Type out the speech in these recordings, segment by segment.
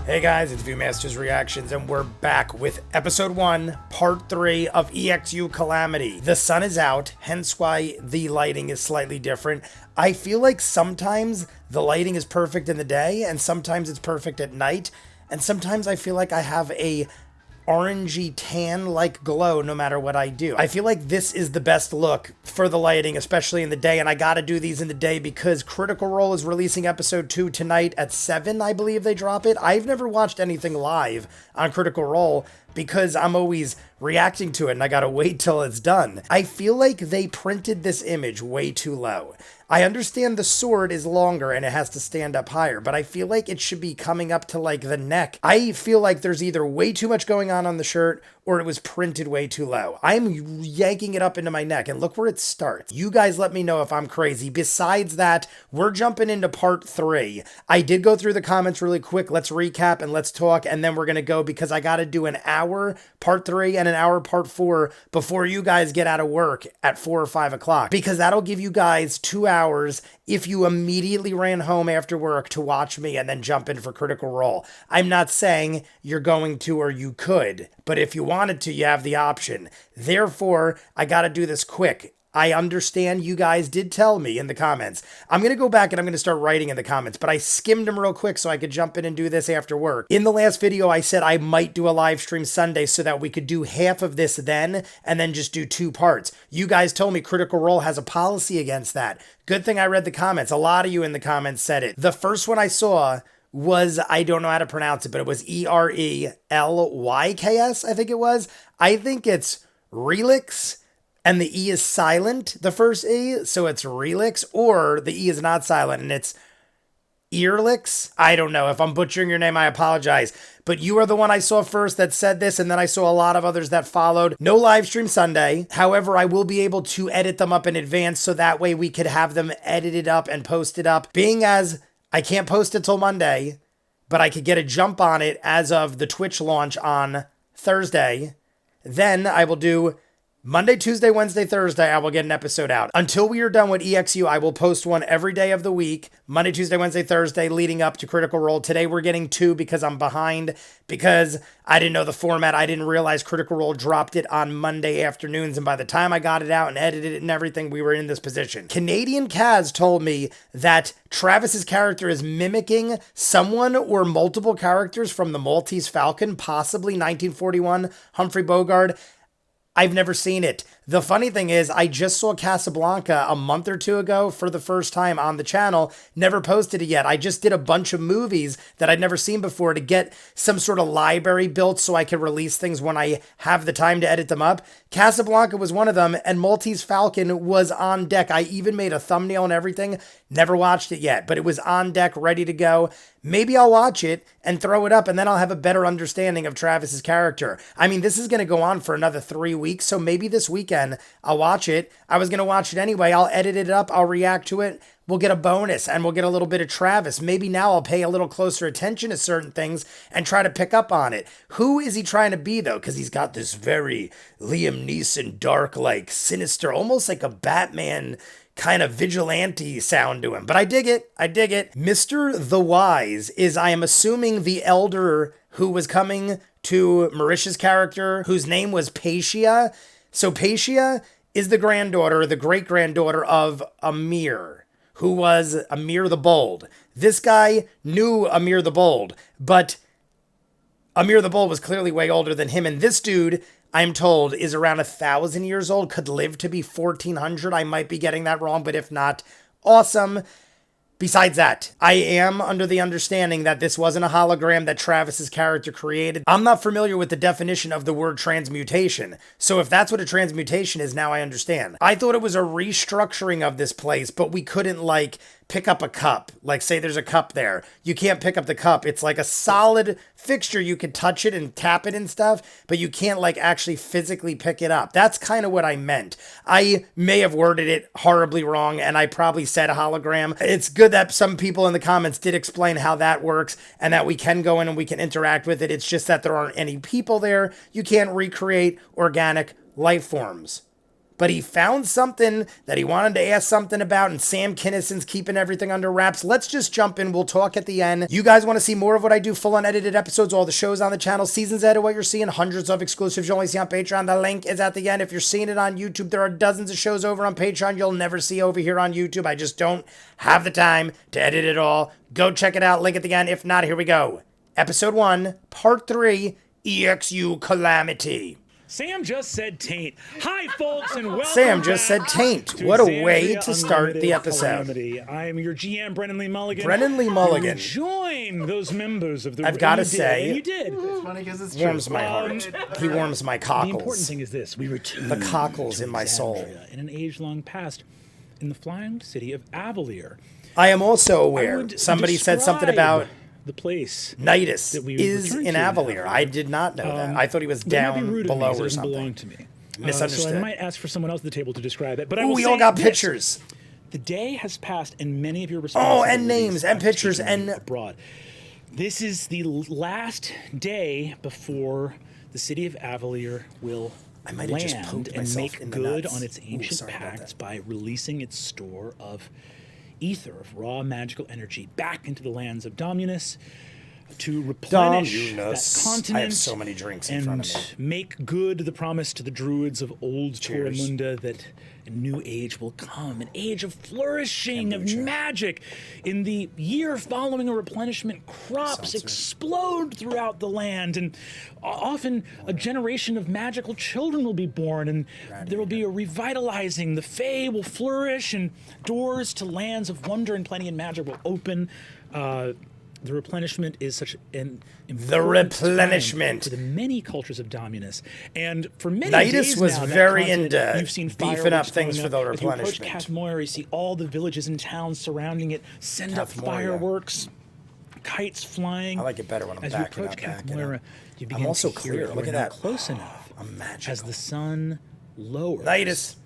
Hey guys, it's ViewMasters Reactions, and we're back with episode 1, part 3 of Exu Calamity. The sun is out, hence why the lighting is slightly different. I feel like sometimes the lighting is perfect in the day, and sometimes it's perfect at night, and sometimes I feel like I have a orangey tan-like glow no matter what I do. I feel like this is the best look for the lighting, especially in the day, and I gotta do these in the day because Critical Role is releasing episode 2 tonight at 7, I believe they drop it. I've never watched anything live on Critical Role because I'm always reacting to it and I gotta wait till it's done. I feel like they printed this image way too low. I understand the sword is longer and it has to stand up higher, but I feel like it should be coming up to like the neck. I feel like there's either way too much going on the shirt or it was printed way too low. I'm yanking it up into my neck and look where it starts. You guys let me know if I'm crazy. Besides that, we're jumping into part 3. I did go through the comments really quick. Let's recap and let's talk, and then we're gonna go because I gotta do an hour part 3 and an hour part 4 before you guys get out of work at 4 or 5 o'clock, because that'll give you guys 2 hours if you immediately ran home after work to watch me and then jump in for Critical Role. I'm not saying you're going to or you could, but if you wanted to, you have the option. Therefore, I gotta do this quick. I understand you guys did tell me in the comments. I'm going to go back and I'm going to start writing in the comments, but I skimmed them real quick so I could jump in and do this after work. In the last video, I said I might do a live stream Sunday so that we could do half of this then and then just do 2 parts. You guys told me Critical Role has a policy against that. Good thing I read the comments. A lot of you in the comments said it. The first one I saw was, I don't know how to pronounce it, but it was Erelyks, I think it was. I think it's Relix. And the E is silent, the first E, so it's Relix, or the E is not silent and it's Erelyks. I don't know. If I'm butchering your name, I apologize. But you are the one I saw first that said this, and then I saw a lot of others that followed. No live stream Sunday. However, I will be able to edit them up in advance so that way we could have them edited up and posted up. Being as I can't post it till Monday, but I could get a jump on it as of the Twitch launch on Thursday, then I will do Monday, Tuesday, Wednesday, Thursday, I will get an episode out. Until we are done with EXU, I will post one every day of the week, Monday, Tuesday, Wednesday, Thursday, leading up to Critical Role. Today we're getting 2 because I'm behind, because I didn't know the format. I didn't realize Critical Role dropped it on Monday afternoons, and by the time I got it out and edited it and everything, we were in this position. Canadian Kaz told me that Travis's character is mimicking someone or multiple characters from the Maltese Falcon, possibly 1941 Humphrey Bogart. I've never seen it. The funny thing is, I just saw Casablanca a month or 2 ago for the first time on the channel. Never posted it yet. I just did a bunch of movies that I'd never seen before to get some sort of library built so I could release things when I have the time to edit them up. Casablanca was one of them, and Maltese Falcon was on deck. I even made a thumbnail and everything. Never watched it yet, but it was on deck, ready to go. Maybe I'll watch it and throw it up, and then I'll have a better understanding of Travis's character. I mean, this is going to go on for another 3 weeks, so maybe this weekend I'll watch it. I was going to watch it anyway. I'll edit it up. I'll react to it. We'll get a bonus, and we'll get a little bit of Travis. Maybe now I'll pay a little closer attention to certain things and try to pick up on it. Who is he trying to be, though? Because he's got this very Liam Neeson, dark, like, sinister, almost like a Batman kind of vigilante sound to him. But I dig it. I dig it. Mr. The Wise is, I am assuming, the elder who was coming to Marisha's character, whose name was Patia. So Patia is the granddaughter, the great-granddaughter of Amir, who was Amir the Bold. This guy knew Amir the Bold, but Amir the Bold was clearly way older than him, and this dude, I'm told, is around 1,000 years old, could live to be 1,400. I might be getting that wrong, but if not, awesome. Besides that, I am under the understanding that this wasn't a hologram that Travis's character created. I'm not familiar with the definition of the word transmutation, so if that's what a transmutation is, now I understand. I thought it was a restructuring of this place, but we couldn't, like, pick up a cup. Like, say there's a cup there. You can't pick up the cup. It's like a solid fixture. You can touch it and tap it and stuff, but you can't, like, actually physically pick it up. That's kind of what I meant. I may have worded it horribly wrong, and I probably said a hologram. It's good that some people in the comments did explain how that works and that we can go in and we can interact with it. It's just that there aren't any people there. You can't recreate organic life forms. but he found something that he wanted to ask something about, and Sam Kinnison's keeping everything under wraps. Let's just jump in. We'll talk at the end. You guys want to see more of what I do, full unedited episodes, all the shows on the channel, seasons ahead of what you're seeing, hundreds of exclusives you only see on Patreon. The link is at the end. If you're seeing it on YouTube, there are dozens of shows over on Patreon you'll never see over here on YouTube. I just don't have the time to edit it all. Go check it out. Link at the end. If not, here we go. Episode 1, Part 3, Exu Calamity. Sam just said taint. Hi, folks, and welcome Sam just said taint. What a way to start the episode. Calamity. I am your GM, Brennan Lee Mulligan. Brennan Lee Mulligan. Join those members of the... I've got to say... You did. It's funny because it's Warms my heart. He warms my cockles. The important thing is this. We return the cockles in my soul. In an age-long past, in the flying city of Avalier. I am also aware. Somebody said something about... the place Nidus is in Avalier. I did not know that. I thought he was down below or something. Belong to me. Misunderstood. So I might ask for someone else at the table to describe it. But we all got pictures. The day has passed, and many of your responsibilities. Oh, and names and pictures and abroad. This is the last day before the city of Avalier will land and make good on its ancient pacts by releasing its store of ether, of raw magical energy, back into the lands of Dominus to replenish that continent. I have so many drinks in front of me. And make good the promise to the druids of old Tormunda that a new age will come, an age of flourishing, of magic. In the year following a replenishment, crops explode throughout the land, and often a generation of magical children will be born, and there will be a revitalizing. The Fae will flourish, and doors to lands of wonder and plenty and magic will open. The replenishment is such an important time for the many cultures of Dominus, and for many days was now, very into you've seen beefing up things for the replenishment. As you approach Kathmoir, you see all the villages and towns surrounding it send up fireworks, kites flying. I like it better when I'm backing up. As you approach Kathmoir, you begin I'm also to hear clear. it. Look at that. Close enough as the sun lowers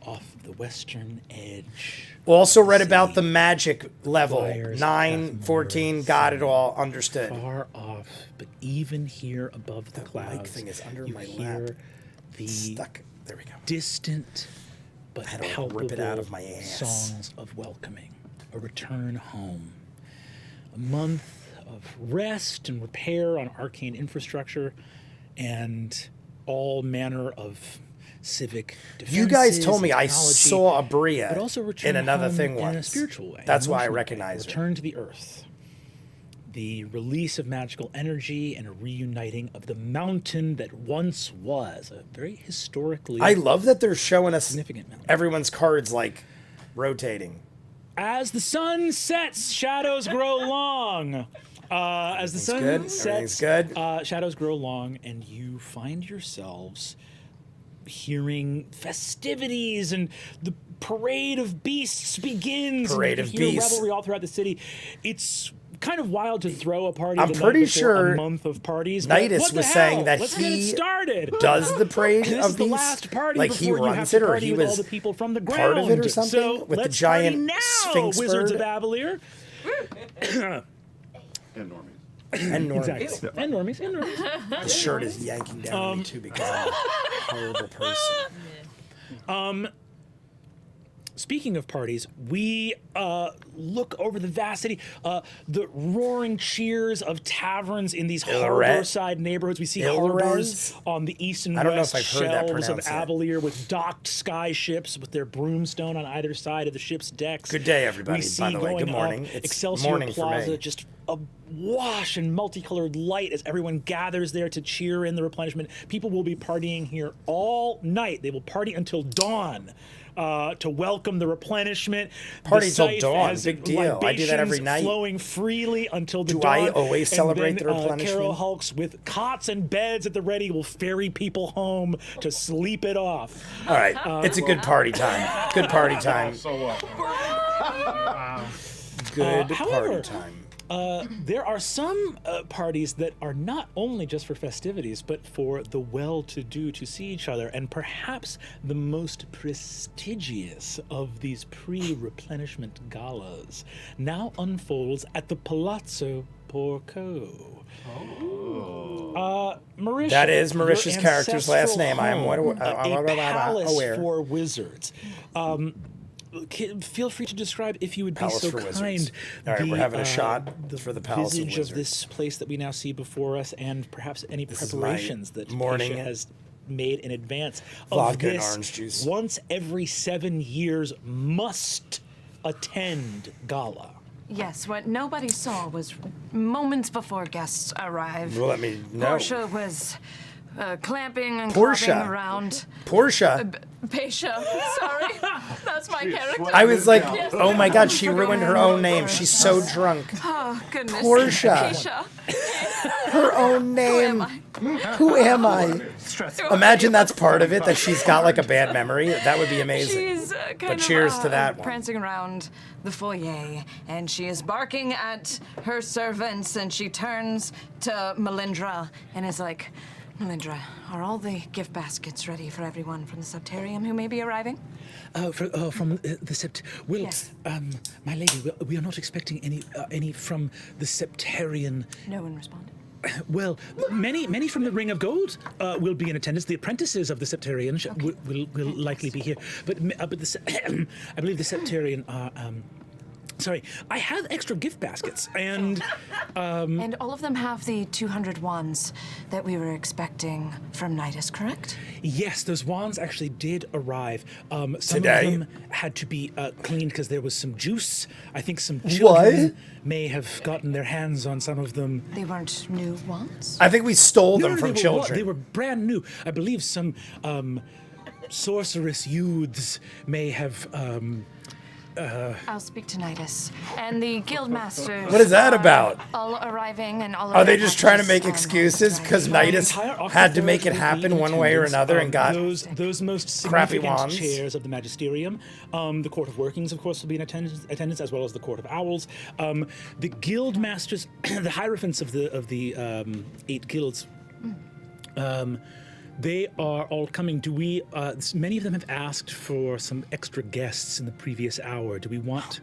off the western edge. Also read about the magic level. 9, 14, got it all, understood. Far off, but even here above the clouds, mic thing is under my hear lap. the There we go. distant but palpable rip it out of my ass. songs of welcoming, a return home, a month of rest and repair on arcane infrastructure, and all manner of civic defenses. You guys told me I saw a Bria but also in another thing once. In a spiritual way. That's why I recognized Return to the earth. The release of magical energy and a reuniting of the mountain that once was a very historically I love that they're showing us significant mountain. Everyone's cards like rotating. As the sun sets, shadows grow long. As the sun sets, shadows grow long, and you find yourselves hearing festivities, and the parade of beasts begins. Parade of beasts. Revelry all throughout the city. It's kind of wild to throw a party. I'm pretty sure a month of parties. Nidus was saying that he does the parade of the beasts. last party like he runs it, or he was all the people from the ground. part of it or something so with the giant now, Sphinx Wizards bird. of Avalier. And normies. And normies. Exactly. And normies. The shirt is yanking down on me too because I'm a horrible person. Speaking of parties, we look over the vast city, the roaring cheers of taverns in these harborside neighborhoods. We see harbors on the east and west shelves of Avalier with docked sky ships with their broomstone on either side of the ship's decks. Good day, everybody, by the way. Good morning. It's It's Excelsior morning Plaza, for me. just awash in multicolored light as everyone gathers there to cheer in the replenishment. People will be partying here all night. They will party until dawn. To welcome the replenishment. Party till dawn, big deal. I do that every night. Flowing freely until the dawn. Do I always celebrate the replenishment? Carol Hulks with cots and beds at the ready will ferry people home to sleep it off. All right, it's a good party time. Good party time. So what? Good However, party time. There are some parties that are not only just for festivities, but for the well-to-do to see each other, and perhaps the most prestigious of these pre-replenishment galas now unfolds at the Palazzo Porco. Marisha, That is your Marisha's character's last name. I am home, a palace aware. for wizards. Feel free to describe, if you would be Palace so for kind, wizards. All right, we're having a shot for the Palace of visage Wizards. of this place that we now see before us, and perhaps any This is my preparations that morning Keisha has made in advance vodka of and this orange juice. once every 7 years must attend gala. Yes, what nobody saw was moments before guests arrived. Well, let me know. Portia was clamping and Portia. clapping around. Portia. Pasha, sorry. That's my character. I was like, Yes. oh my god, she ruined her own name. She's so drunk. Oh, goodness. Portia. Pasha. Her own name. Who am I? Stressful. Imagine that's part of it, that she's got like a bad memory. That would be amazing. She's kind of cheers to that one. prancing around the foyer, and she is barking at her servants, and she turns to Melindra and is like, Melindra, are all the gift baskets ready for everyone from the Septarium who may be arriving? From the Sept... Well, Yes. my lady, we are not expecting any from the Septarian... No one responded. Well, many from the Ring of Gold will be in attendance. The apprentices of the Septarian will likely be here. But I believe the Septarian are... Sorry, I have extra gift baskets, and... And all of them have the 200 wands that we were expecting from Nidus, correct? Yes, those wands actually did arrive. Some Today? of them had to be cleaned because there was some juice. I think some children may have gotten their hands on some of them. They weren't new wands? I think we stole them No, from they children. They were brand new. I believe some sorceress youths may have... I'll speak to Nidus. And the guild masters. What is that are about? All arriving and all. Are they just trying to make excuses because Nidus entire had to make occupiers it will be happen in one way or attendance. another and got those most crappy significant wands? chairs of the magisterium. The court of workings, of course, will be in attendance, as well as the court of owls. The guild masters, the hierophants of the 8 guilds. They are all coming. Do we? Many of them have asked for some extra guests in the previous hour. Do we want?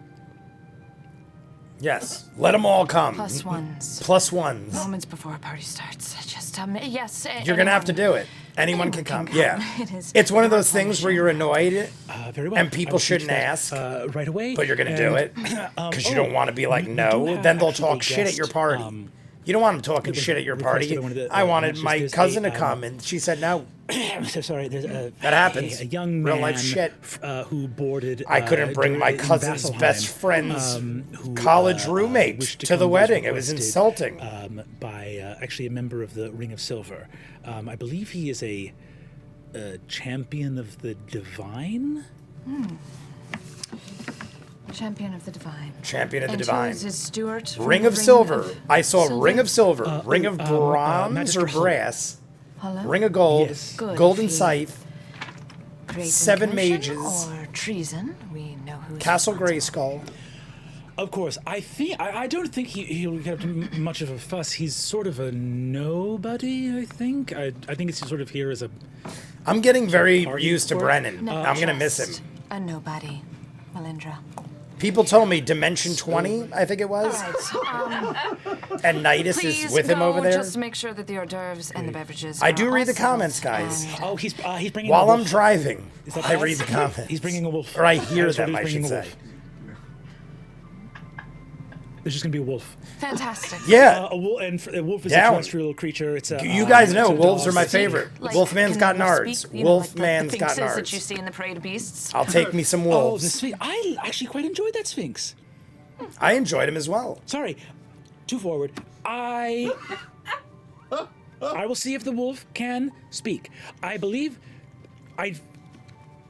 Yes, let them all come. Plus ones. Plus ones. Moments before a party starts. Just yes. You're gonna have to do it. Anyone can come. Yeah, it's one of those things where you're annoyed Very well. and people I will speak shouldn't to that, ask, right away. but you're gonna do it because you don't want to be like we do no. have Then they'll actually a talk shit at your guest, party. You don't want them talking shit at your party. requested one of the, I wanted matches. my There's cousin a, to come, and she said no. I'm so sorry. There's That happens. A young man Real life shit. Who boarded. I couldn't bring my in cousin's Vasselheim, best friend's who, college roommate wished to come, the was wedding. It was requested, insulting. By actually a member of the Ring of Silver. I believe he is a champion of the divine. Champion of the divine. Champion of the And divine. who is his steward? from Ring the of silver. I saw Silver? ring of silver, ring of bronze or Magister Hull. brass, Hello? ring of gold, Yes. Good. golden If he scythe, creates 7 incursion mages. Or treason. We know who's Castle responsible. Grayskull. Of course, I don't think he'll get up to much of a fuss. He's sort of a nobody. I think. I think it's sort of here as a. I'm getting very Are you used to for it? Brennan. Never I'm gonna miss trust him. A nobody, Melindra. People told me Dimension 20, I think it was, and Nidus Please is with him go, over there. Just make sure that the hors d'oeuvres and the beverages. I are do all read the settled comments, guys. and- Oh, he's bringing. While a I'm wolf. driving, that I right? read the comments. He's bringing a wolf. Or I hear That's what them, he's I should bringing a say. wolf. There's just gonna be a wolf. Fantastic. Yeah. A wolf, a wolf is Down. a terrestrial creature. It's a. You guys know it's a wolves are dog. my favorite. Like, Wolfman's can got wolves nards. speak? You know, like the Wolfman's got sphinxes that you nards. see in the Parade of Beasts. I'll take me some Oh, wolves. the Sphinx. I actually quite enjoyed that Sphinx. I enjoyed him as well. Sorry, too forward. I will see if the wolf can speak. I believe I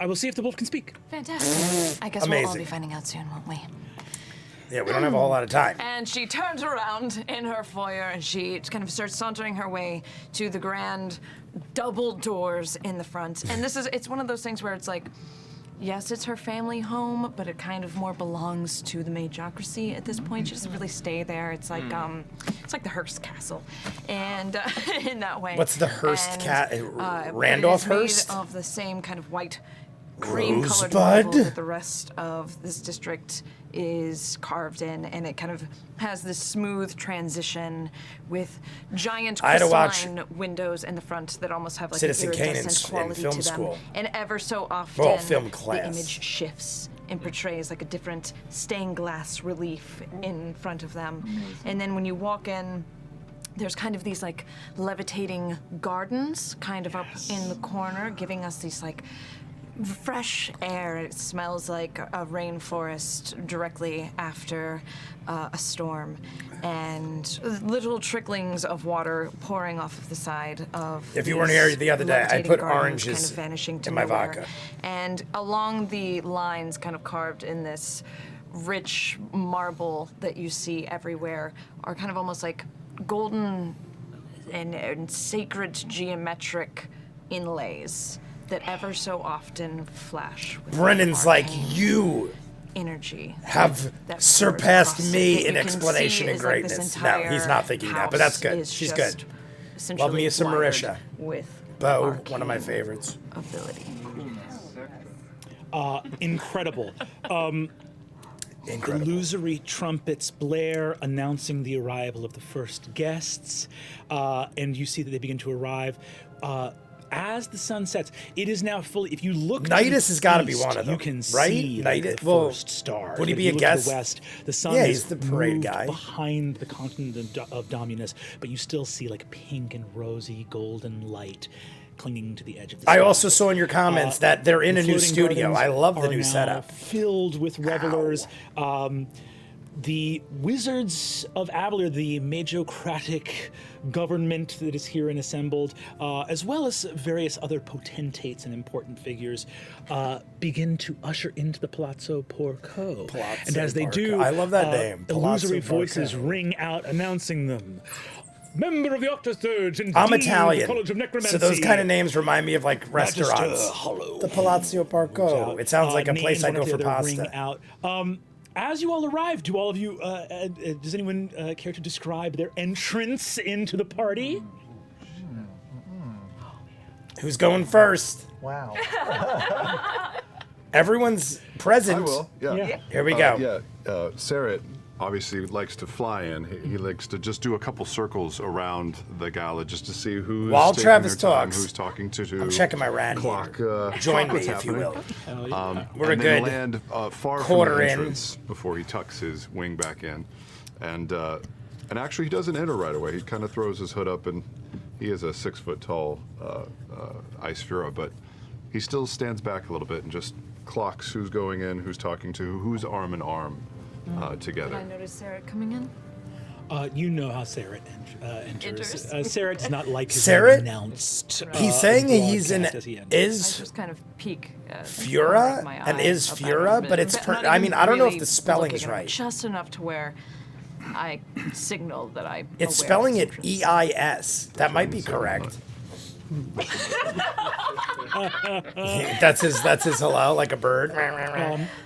will see if the wolf can speak. Fantastic. I guess we'll all Amazing. be finding out soon, won't we? Yeah, we don't have a whole lot of time. And she turns around in her foyer and she kind of starts sauntering her way to the grand double doors in the front. And it's one of those things where it's like, yes, it's her family home, but it kind of more belongs to the Magocracy at this point. She doesn't really stay there. It's like the Hearst Castle, and in that way. What's the Hearst Randolph but it is Hearst? made of the same kind of white, cream-colored Rosebud? marble that the rest of this district is carved in, and it kind of has this smooth transition with giant I had to watch crystalline windows in the front that almost have like Citizen an Kane iridescent in quality film to them. school. And ever so often, film the class. image shifts and portrays like a different stained glass relief in front of them. And then when you walk in, there's kind of these like levitating gardens kind of up in the corner, giving us these like fresh air. It smells like a rainforest directly after a storm, and little tricklings of water pouring off of the side of. If you weren't here the other day, I levitating put gardens oranges kind of vanishing to in my nowhere. vodka. And along the lines, kind of carved in this rich marble that you see everywhere, are kind of almost like golden and sacred geometric inlays that ever so often flash with Brendan's like, arcane you energy have that surpassed pours across me it. in You can explanation see and is, like, this greatness. No, he's not entire thinking that, but that's house good. is She's just good. essentially Love me some wired Marisha. with Bo, one of my arcane favorites. ability. Incredible. Incredible. Illusory trumpets blare, announcing the arrival of the first guests, and you see that they begin to arrive. As the sun sets, it is now fully. If you look, Nidus has got to be east, one of them, You can right? see Nidus, the well, first star. would he If be you a look guest? To the west, the sun Yeah, has he's the parade moved guy. behind the continent of Dominus, but you still see like pink and rosy golden light clinging to the edge of the sky. I also saw in your comments that they're in The a new floating studio. gardens I love the are new now setup. Filled with revelers. The Wizards of Avalor, the Magocratic government that is here and assembled, as well as various other potentates and important figures, begin to usher into the Palazzo Porco. And as they do, I love that name, illusory Palazzo voices Porco. ring out announcing them. Member of the Octothirds and I'm Dean Italian, of the College of Necromancy. so those kind of names remind me of like Magister restaurants. Hollow. The Palazzo Porco. It sounds like a place I names go one for after the other pasta. ring out. As you all arrive, do all of you, does anyone care to describe their entrance into the party? Who's going first? Wow. Everyone's present. I will. Yeah. Here we go. Yeah. Sarah obviously likes to fly in. He likes to just do a couple circles around the gala just to see who's While taking Travis their time, talks, who's talking to who. I'm checking my rand clock. Join me what's if you happening. will. We're a and good then land far quarter from the in. entrance before he tucks his wing back in, and actually he doesn't enter right away. He kind of throws his hood up, and he is a 6-foot tall Ice Fura, but he still stands back a little bit and just clocks who's going in, who's talking to who's arm in arm together. Did I notice Sarah coming in? You know how Sarah enters. Sarah does not like his Sarah? announced. He's saying he's an broadcast as he enters. I is just kind of peek. Fura my and eye is up at Fura, him, but it's. not I even mean, I don't know if really the spelling's looking at him, right. Just enough to where I signal that I. It's aware spelling of it his interest. EIS. That might be correct. That's his hello, like a bird.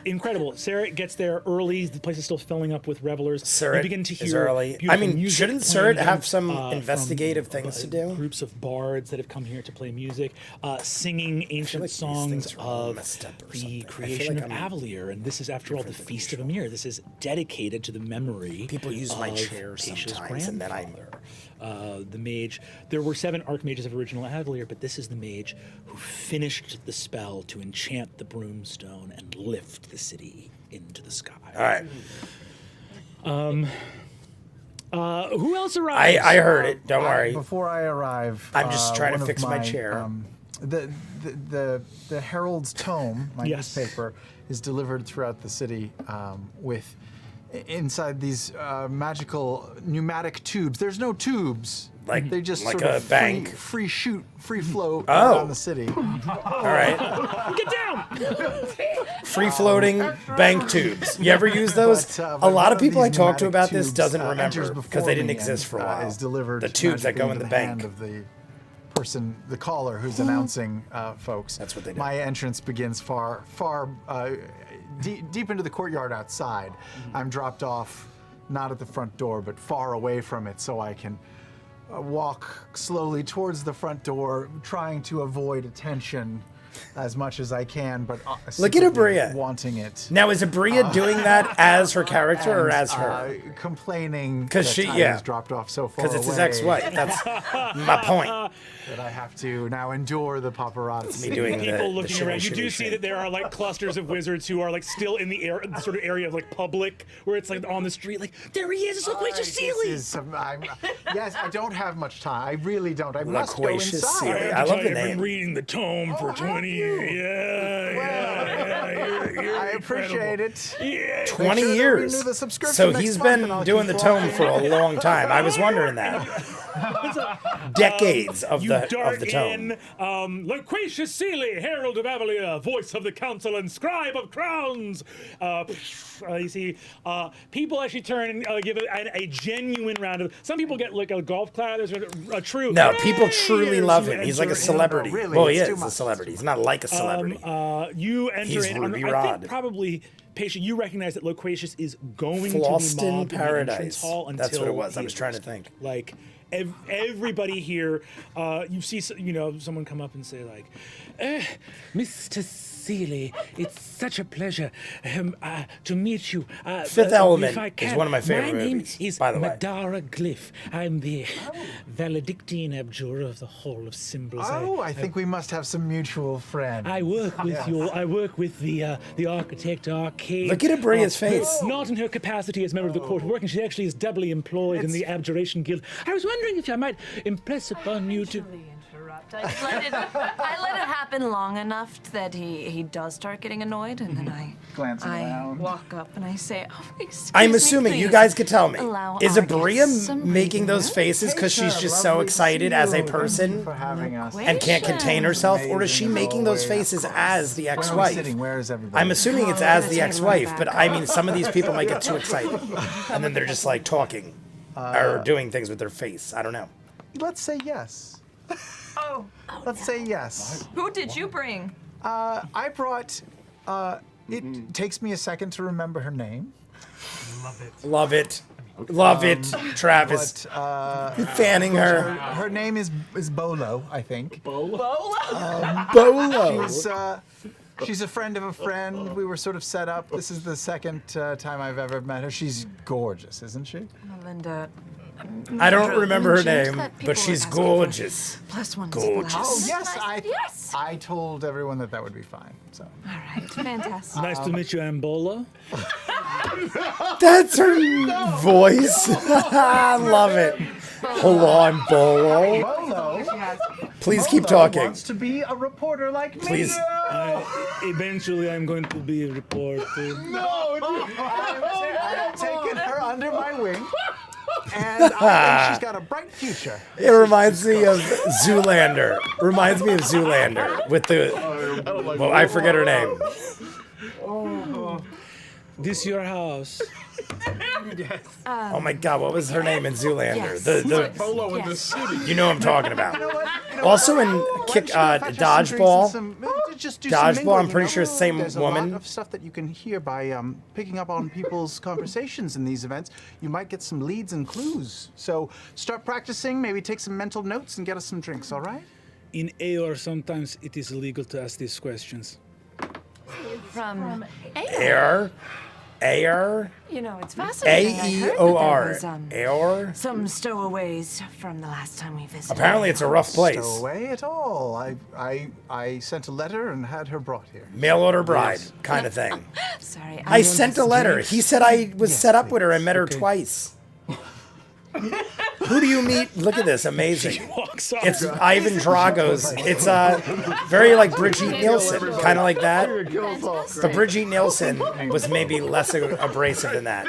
Incredible. Sarah gets there early. The place is still filling up with revelers. Surratt You begin to is hear early. I beautiful mean, music shouldn't playing Surratt again, have some from, investigative things to do? Groups of bards that have come here to play music, singing ancient like these songs things are all of messed up or the something. I feel creation like of I'm Avalier. And this is, after all, the Feast of Emir. This is dedicated to the memory People use my of chair Tasha's sometimes, and then I. grandfather. The mage. There were 7 archmages of original Avalier, but this is the mage who finished the spell to enchant the broomstone and lift the city into the sky. All right. Who else arrives? I heard it. Don't worry. Before I arrive, I'm just trying to one of fix my chair. The Herald's Tome, my Yes. newspaper, is delivered throughout the city with inside these magical pneumatic tubes. There's no tubes. Like- they just like sort a of bank. free shoot, free flow Oh. around the city. All right. Get down! Free floating bank tubes. You ever use those? But A lot one of people I these talk to pneumatic about this tubes, doesn't enters remember before because they didn't me exist and, for a while. Is delivered The tubes that go magically in the into hand bank. of the person, the caller who's announcing folks. That's what they do. My entrance begins far deep into the courtyard outside. I'm dropped off, not at the front door, but far away from it, so I can walk slowly towards the front door, trying to avoid attention as much as I can, but Look at secretly Abria. wanting it. Now, is Abria doing that as her character or as her? Complaining 'Cause that she- I yeah. was dropped off so far Because it's his away ex-wife. That's my point. that I have to now endure the paparazzi. Me doing People the looking shimmy, around. You do shimmy, see shimmy. that there are like clusters of wizards who are like still in the sort of area of like public, where it's like on the street. Like there he is! It's Loquacious This Sealy. is yes, I don't have much time. I really don't. I must go Loquacious inside. Sealy. I love the I've been name. reading the tome for 20 years. I appreciate it. Yeah. 20 sure to years. renew the subscription So next he's month and been I'll doing the keep tome flying. for a long time. I was wondering that. Decades of You the dart tome. in, Loquacious Sealy, Herald of Avalia, voice of the council and scribe of crowns. You see, people actually turn and give a genuine round of. Some people get like a golf clap. There's a true. No, people "Hey!" truly as love you him. He's like a enter in. celebrity. really, Well, he it's too is a much. celebrity. He's not like a celebrity. You enter He's in. Ruby I Rod. think probably, Patient, you recognize that Loquacious is going to be Floston mobbed in the entrance Paradise. hall until That's what it was. I he was trying to leaves. think. Like everybody here, you see, someone come up and say like, Mr. Sealy, it's such a pleasure to meet you. Fifth if Element I is can, one of my favorite My name movies, is by the way. Madara Glyph. I'm the valedictine abjurer of the Hall of Symbols. Oh, I think we must have some mutual friends. I work with I work with the architect Arcade. Look at Abria's face. Not in her capacity as member of the court of working. She actually is doubly employed in the Abjuration Guild. I was wondering if I might impress upon you to. Interrupt. I let it happen long enough that he does start getting annoyed, and then I Glancing around. walk up and I say, "Oh, excuse I'm me, assuming you please. guys could tell me. Allow Is our Abria guests some making those breathing faces because she's just so Lovely to excited see as a you. Thank you person for having us. and can't contain herself, or is she Amazing making as those always. faces as the Where are we ex-wife? sitting? Where is everybody? I'm assuming it's Oh, as that's the right, ex-wife, right but back I up. mean, some of these people might get too excited, and then they're just like talking or doing things with their face. I don't know. Let's say yes. Oh, Let's say yes. who did you bring? I brought. It takes me a second to remember her name, Love it. Love it, Travis. but Fanning her. her name is Bolo, I think. Bolo. She's a friend of a friend. We were sort of set up. This is the second time I've ever met her. She's gorgeous, isn't she? Melinda. I don't remember her mentioned name, that people but were she's asking for gorgeous. +1 Gorgeous. plus. Oh yes, Yes. I told everyone that would be fine. So All right, fantastic. Nice to meet you, Ambola. That's her voice. I love it. Hello, I'm Bolo. Bolo. Please keep talking. Wants to be a reporter like me. Please. Eventually, I'm going to be a reporter. I've taken her under my wing, and I think she's got a bright future. It reminds me of Zoolander. Reminds me of Zoolander with the. Well, I forget her name. This your house? Oh my God, what was her name in Zoolander? Yes. The Polo in the city. you know what I'm talking about. Also in Dodgeball. Dodgeball, I'm pretty sure it's the same There's woman. a lot of stuff that you can hear by picking up on people's conversations in these events. You might get some leads and clues. So start practicing, maybe take some mental notes and get us some drinks, all right? In AOR, sometimes it is illegal to ask these questions. From Air. you know, it's fascinating. I heard that there A-E-O-R. was, Air. some stowaways from the last time we visited. Apparently it's a rough place. Stowaway at all. I sent a letter and had her brought here. Mail order bride kind of thing. Sorry, I sent a letter. He said I was set up with her. I met her Okay. twice. Who do you meet? Look at this, amazing. Walks off. It's Ivan Drago's. It's very like Brigitte Nielsen, kind of like that. But Brigitte Nielsen was maybe less abrasive than that.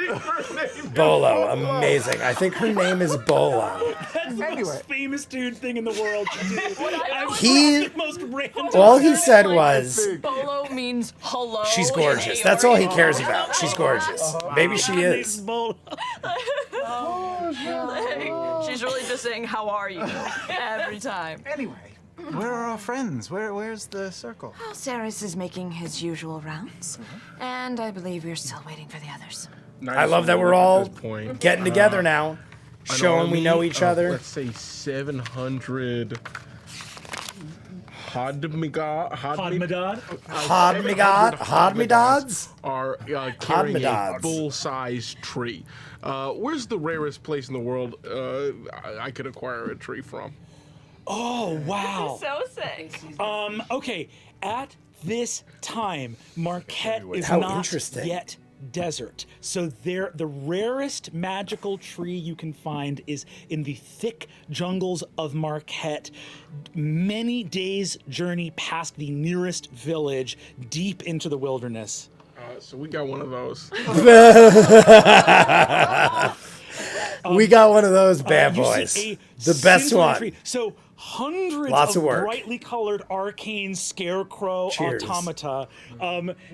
Bolo, amazing. I think her name is Bolo. the Anyway. most famous dude thing in the world to do. He- the most random. All he said was, Bolo means hello. she's in gorgeous. That's all he Aori. cares about. She's gorgeous. Maybe she is. She's really just saying, how are you? Every time. Anyway, where are our friends? Where's the circle? Well, Saris is making his usual rounds, and I believe we're still waiting for the others. I love that we're all At this point. getting together now, An showing we know army each of, other. Let's say 700 Hodmigad Hodmidads? are carrying a Hodmidads. full-size tree. Where's the rarest place in the world I could acquire a tree from? Oh, wow. So sick. Okay, at this time, Marquette is How not interesting. yet desert. So the rarest magical tree you can find is in the thick jungles of Marquette, many days' journey past the nearest village, deep into the wilderness. So we got one of those. We got one of those bad You see boys. a The best scintillating one. tree. So hundreds Lots of of work. brightly colored arcane scarecrow Cheers. automata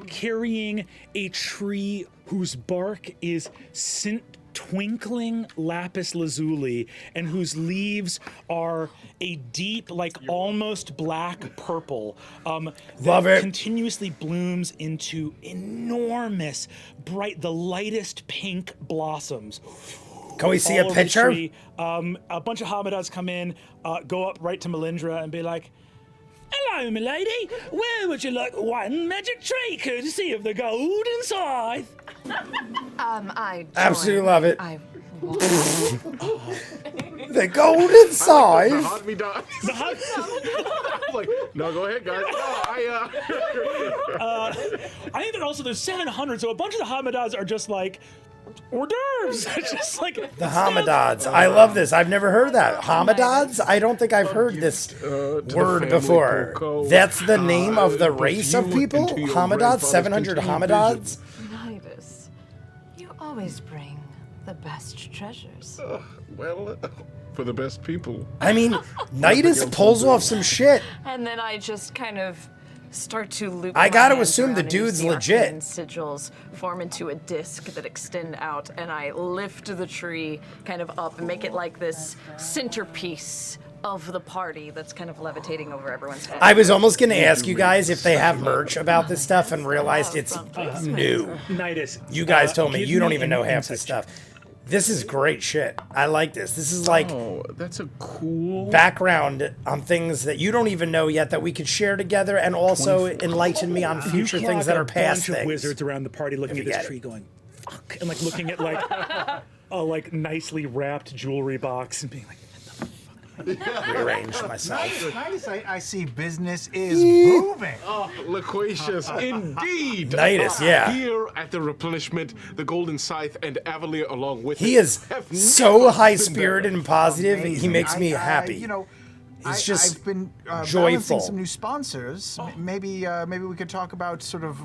carrying a tree whose bark is twinkling lapis lazuli and whose leaves are a deep, like almost black purple. Love that it. continuously blooms into enormous, bright, the lightest pink blossoms. Can we see all a over the picture? tree. A bunch of Hamadas come in, go up right to Melindra and be like, "Hello, milady. Where would you like one magic tree courtesy of the golden scythe?" I Absolutely love it. I The golden scythe. Hodmigad. I'm like, no, go ahead, guys. No, I think that also there's 700, so a bunch of the Hamadas are just like hors d'oeuvres. It's just like The Hamadads. I love this. I've never heard that. Hamadads? I don't think I've heard this the word family before. Poco. That's the name of the Both race you of people? and to your Hamadads? grandfather's 700 continued Hamadads? Nidus, you always bring the best treasures. Well, for the best people. I mean, Nidus pulls off some shit. And then I just kind of start to loop. I my gotta hands assume the around and you dude's see legit. arcane sigils form into a disc that extend out, and I lift the tree kind of up and make it like this centerpiece of the party that's kind of levitating over everyone's head. I was almost going to ask you guys if they have merch about this stuff and realized it's new. Nidus. You guys told me give you don't me even an know half this insight stuff. This is great shit. I like this. This is like Oh, that's a cool. background on things that you don't even know yet that we could share together and also enlighten me on future You things clock that a are past bunch of things. wizards around the party looking If at you this get it. tree going, fuck, and like looking at like a like nicely wrapped jewelry box and being like, Rearrange myself. Nice. I see business is booming. Loquacious, indeed. Nidus, yeah. Here at the replenishment, the Golden Scythe and Avalier along with He it is have so never high been spirited better. and positive. He makes me happy. You know, He's just I've been joyful. balancing some new sponsors. Maybe we could talk about sort of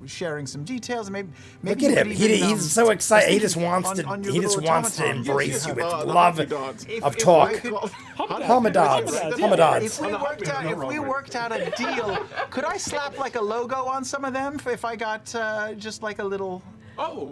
sharing some details. Maybe Look you at could him. even, He's so excited. He just thinking wants on to. your He just little wants to automaton. embrace you with the love Hodmidads. of talk. Hamadads. If Hamadads. we worked out a deal, could I slap like a logo on some of them if I got just like a little,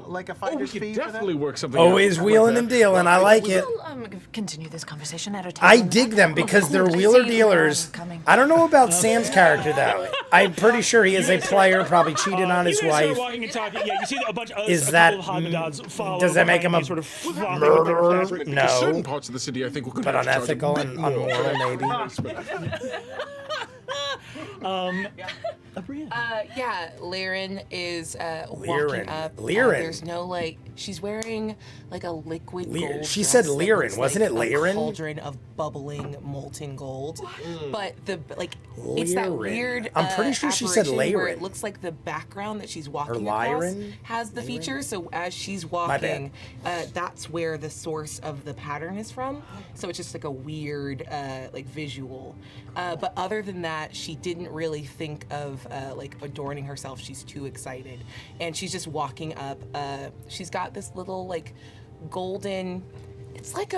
like a we fighter's could fee for definitely them? work something Always out. wheeling and dealing. I like it. We'll continue this conversation at a I table. dig them because they're wheeler dealers. I don't know about Sam's character though. I'm pretty sure he is a player, probably cheated on his you guys wife. are walking and talking. Yeah, you see a bunch of Is a that- couple of Hamadas follow does that make behind him a you, sort of flopping murderer? with their fabric. No. Certain parts of the city, I think we could But have to charge a unethical bit and more. unmoral, maybe. Yeah, Lyran is walking Lyran. up. Lyran. There's no like, she's wearing like a liquid gold. She dress said that Lyran, looks wasn't like it a Lyran? cauldron of bubbling molten gold. But the it's that Lyran. weird. I'm pretty sure she said apparition where Lyran. it looks like the background that she's walking Lyran? across has the feature. So as she's bad. walking, that's where the source of the pattern is from. So it's just like a weird like visual. But other than that, she didn't really think of like adorning herself. She's too excited, and she's just walking up. She's got this little like golden. It's like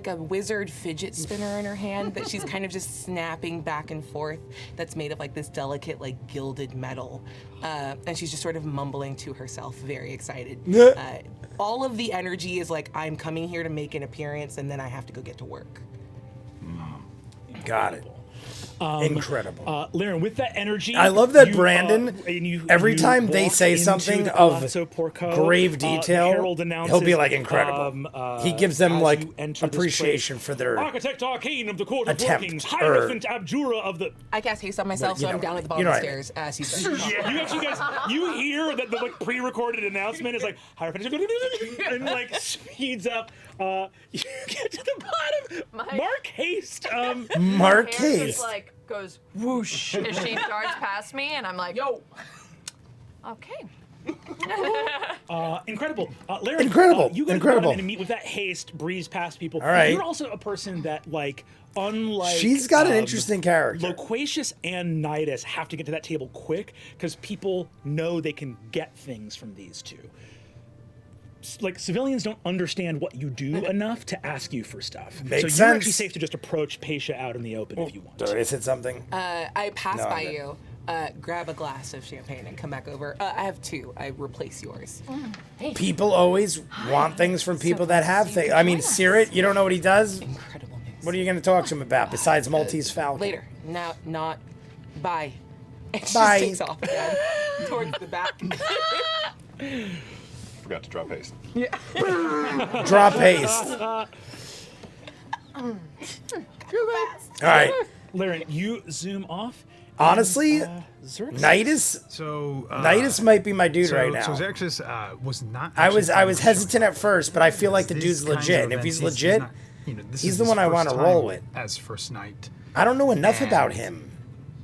a wizard fidget spinner in her hand that she's kind of just snapping back and forth. That's made of like this delicate, like gilded metal, and she's just sort of mumbling to herself, very excited. All of the energy is like, I'm coming here to make an appearance, and then I have to go get to work. Got it. Incredible. Laren, with that energy, I love that Brandon, every time they say something of grave detail, he'll be like, incredible. He gives them like appreciation for their Architect Arcane of the Court of attempt, Workings, Hierophant Abjura of the... I cast haste on myself, so I'm down at the bottom of the stairs as he's You actually guys, you hear that the like pre-recorded announcement is like, Hierophant, and like speeds up. You get to the bottom. Mark Haste. Mark Hair Haste. just like goes whoosh as she darts past me, and I'm like, Yo! Okay. Incredible. Larry, Incredible. You guys Incredible. go on and meet with that haste, breeze past people. All right. You're also a person that, like, unlike... She's got an interesting character. Loquacious and Nidus have to get to that table quick because people know they can get things from these two. Like, civilians don't understand what you do enough to ask you for stuff. Makes so sense. you're actually safe to just approach Paisha out in the open if you want. Did I said something? I pass No, by I'm you, grab a glass of champagne, and come back over. I have two. I replace yours. People always want things from people that have things. I mean, Sirit, you don't know what he does? Incredible news. What are you going to talk to him about besides Maltese Falcon? Later. Now, not. Bye. And she Bye. just takes off again towards the back. Forgot to drop haste. Drop haste. All right. Laren, you zoom off. Honestly, Xerxes. Nidus So Nidus might be my dude right now. So Xerxes was not. I was actually hesitant at first, but I feel like the These dude's kinds legit. of And if he's events, legit, not, this he's is the his one I first wanna roll time with. as first knight. I don't know enough And about him.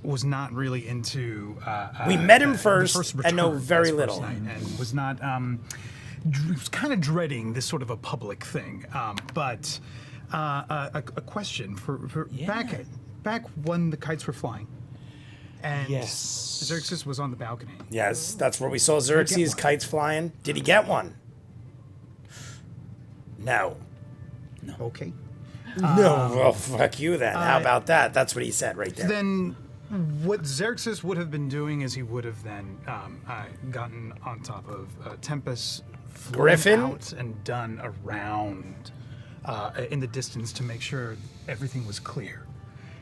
Was not really into. We met him the first and know return very as first little. knight, and was not. Was kind of dreading this sort of a public thing. But a question for back when the kites were flying. And Yes. Xerxes was on the balcony. Yes, that's where we saw Xerxes one? kites flying. Did he get one? No. Okay. No. Well, fuck you then. How about that? That's what he said right there. Then what Xerxes would have been doing is he would have then gotten on top of Tempest, flown Griffin? out and done a round in the distance to make sure everything was clear,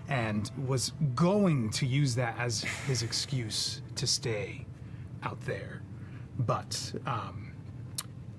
and was going to use that as his excuse to stay out there, but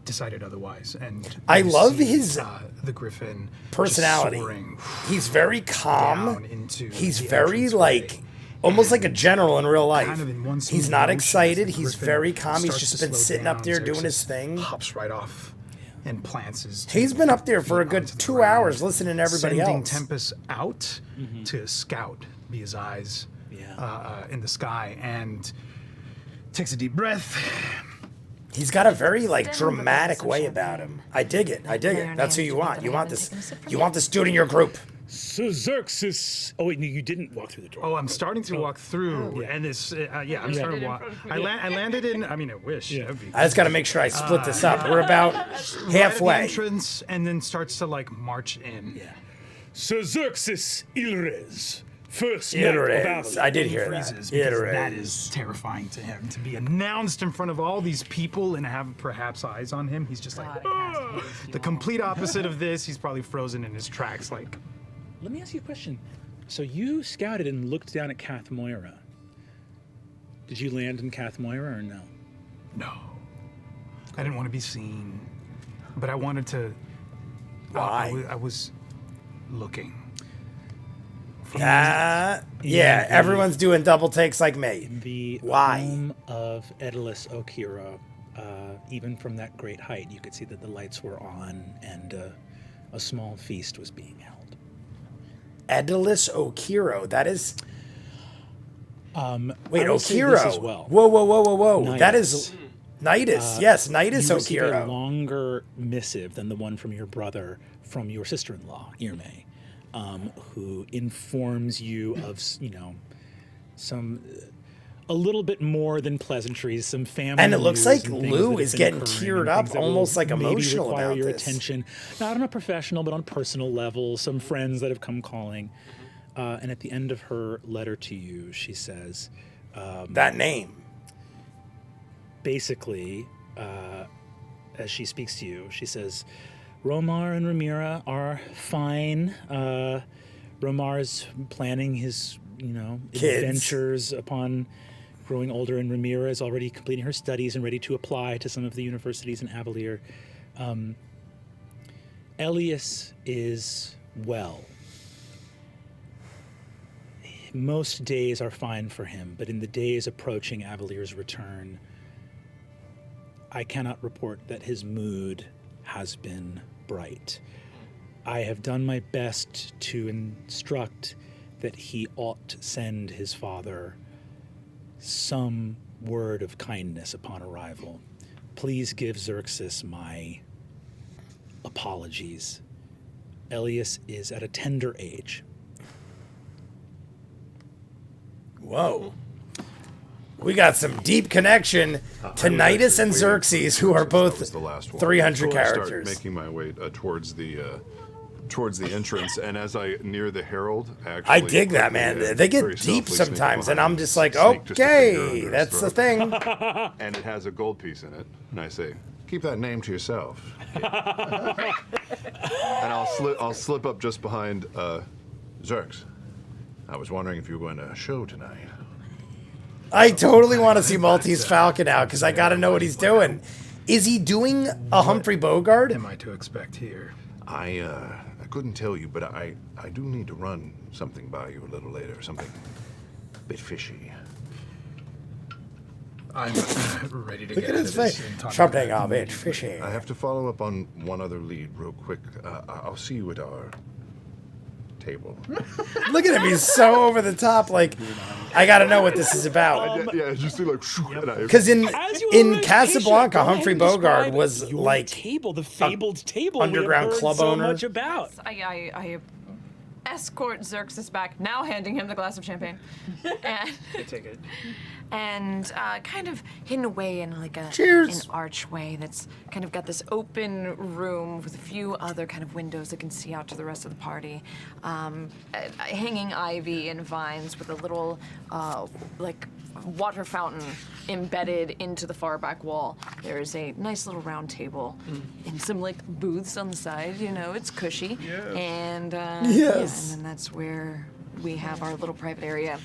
decided otherwise. And I you love see, his the Griffin just personality. soaring He's very calm. down into He's the very entranceway. like almost like a general in real life. Kind of in one He's smooth not motion excited. as the He's Griffin very calm. He's starts just to been slow sitting down. up there doing his Xerxes thing. Hops right off and plants his. He's been up there for a good onto the 2 ground, hours listening to everybody sending else. Tempest out to scout, be his eyes in the sky, and takes a deep breath. He's got a very like dramatic way about him. I dig it. I dig it. That's who you want. You want this. You want this dude in your group. So Xerxes. Oh wait, no, you didn't walk through the door. Oh, I'm starting to walk through, and it's I'm starting to walk. I landed in. I mean, I wish. That'd be I just got to make sure I split this up. We're about right at the halfway. entrance, and then starts to like march in. Yeah. So Xerxes Ilres. First knight of Ilres. Babylon. I did hear that. Freezes because that Ilres. is terrifying to him to be announced in front of all these people and have perhaps eyes on him. He's just like the complete opposite of this. He's probably frozen in his tracks. Like, Let me ask you a question. So you scouted and looked down at Cath Moira. Did you land in Cath Moira or no? no, I didn't want to be seen, but I wanted to. Why? I was looking. Yeah, Yeah, everyone's doing double takes like me. The Why? home of Edilus Okira, even from that great height, you could see that the lights were on and a small feast was being held. Edilus Okiro. That is. Wait, I will say Okiro. this as well. Whoa. That Nidus. is Nidus. Yes, Nidus You received a Okiro. longer missive than the one from your brother, from your sister-in-law, Irme, who informs you of, some a little bit more than pleasantries, some family And it looks news like and things Lou that have is been getting occurring teared and up, things that will almost like maybe emotional require about your this. attention, not on a professional but on a personal level. Some friends that have come calling, and at the end of her letter to you, she says, That name. basically, as she speaks to you, she says, Romar and Ramira are fine. Romar is planning his, Kids. adventures upon growing older, and Ramira is already completing her studies and ready to apply to some of the universities in Avalier. Elias is well. Most days are fine for him, but in the days approaching Avalier's return, I cannot report that his mood has been bright. I have done my best to instruct that he ought to send his father some word of kindness upon arrival. Please give Xerxes my apologies. Elias is at a tender age. Whoa. We got some deep connection to Nidus and Xerxes, who are both That was the last one. 300 Before I start characters. making my way towards the entrance, and as I near the herald, I dig that, man. They get deep sometimes, and I'm just like, okay, that's the thing. And it has a gold piece in it, and I say, keep that name to yourself. And I'll slip up just behind Xerx. I was wondering if you were going to a show tonight. I totally want to see Maltese Falcon out because I got to know what he's doing. Is he doing a Humphrey Bogart? Am I to expect here? I couldn't tell you, but I do need to run something by you a little later. Something a bit fishy. I'm ready to Look get at his out of this face. and talk Something about of it fishy. I have to follow up on one other lead real quick. I'll see you at our table. Look at him. He's so over the top. Like, I got to know what this is about. Yeah, just see like. Because in As you were in patient, Casablanca, go ahead Humphrey and Bogart describe was your like table, the fabled table we have underground heard club so owner. much about. I escort Xerxes back, now handing him the glass of champagne. And, Take it. and kind of hidden away in like Cheers. an archway that's kind of got this open room with a few other kind of windows that can see out to the rest of the party. Hanging ivy and vines with a little like water fountain embedded into the far back wall. There is a nice little round table and some like booths on the side. It's cushy. And Yes. and then that's where we have our little private area.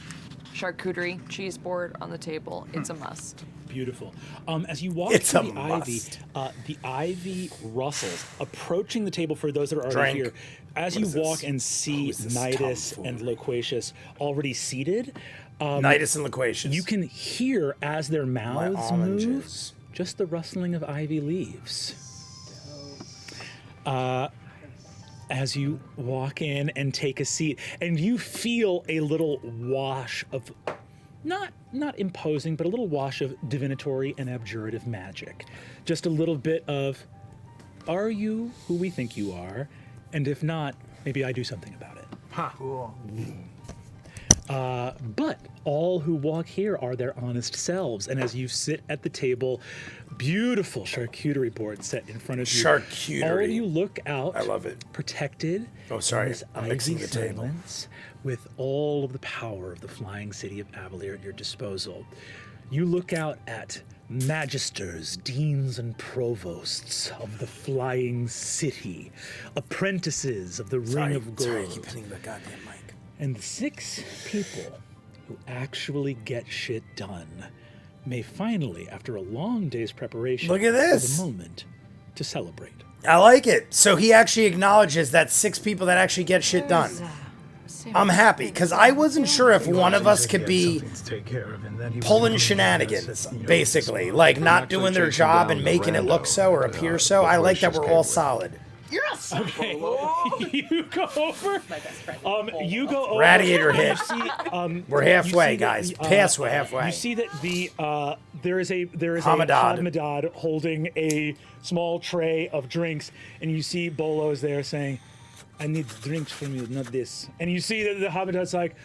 Charcuterie, cheese board on the table. It's a must. Beautiful. As you walk It's through a the ivy rustles, approaching the table for those that are already Drink. here. As What you is this? walk and see is this Nidus tomfoolery? and Loquacious already seated, Nidus and Loquacious. you can hear as their My mouths oranges. move just the rustling of ivy leaves. As you walk in and take a seat, and you feel a little wash of, not imposing, but a little wash of divinatory and abjurative magic. Just a little bit of, are you who we think you are? And if not, maybe I do something about it. Cool. But all who walk here are their honest selves. And as you sit at the table, beautiful charcuterie board set in front of you. Charcuterie. All of you look out. I love it. Protected. Oh, sorry. in this I'm mixing ivy the table. silence, with all of the power of the flying city of Avalier at your disposal. You look out at magisters, deans, and provosts of the flying city, apprentices of the Ring of Gold. Sorry, I keep hitting the goddamn mic. And the 6 people who actually get shit done may finally, after a long day's preparation, Look at this. have a moment to celebrate. I like it. So he actually acknowledges that 6 people that actually get shit done. I'm happy because I wasn't sure if one of us could be Something to take care of, and then he was pulling gonna shenanigans, you know, basically, like not doing their job and making it look so or appear so. I like that we're all solid. Okay, you go over. You go over. Radiator and you hit. see, We're you halfway, see that guys. the, Pass, we're halfway. You see that there is a Hamadad. Hamadad holding a small tray of drinks, and you see Bolo's there saying, "I need drinks from you, not this." And you see that the Hamadad's like,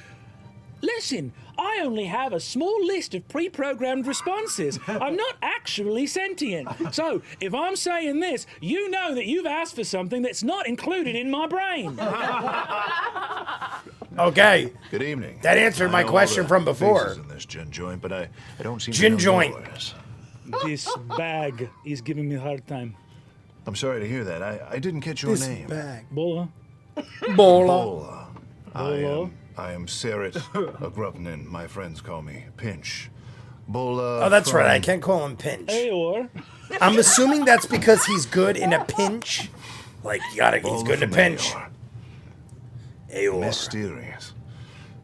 Listen, I only have a small list of pre-programmed responses. I'm not actually sentient. So, if I'm saying this, you know that you've asked for something that's not included in my brain. Okay. Good evening. That answered my I know question all the from before. faces in this gin joint, but I don't seem Gin to know joint. yours. This bag is giving me a hard time. I'm sorry to hear that. I didn't catch your This name. bag. Bola. Bola. Bola. I am Sarit Agrupnin. My friends call me Pinch. Bola. Oh, that's from- right. I can't call him Pinch. Eeyore. I'm assuming that's because he's good in a pinch. Like, he's Bola good in a from pinch. Eeyore. Eeyore. Mysterious.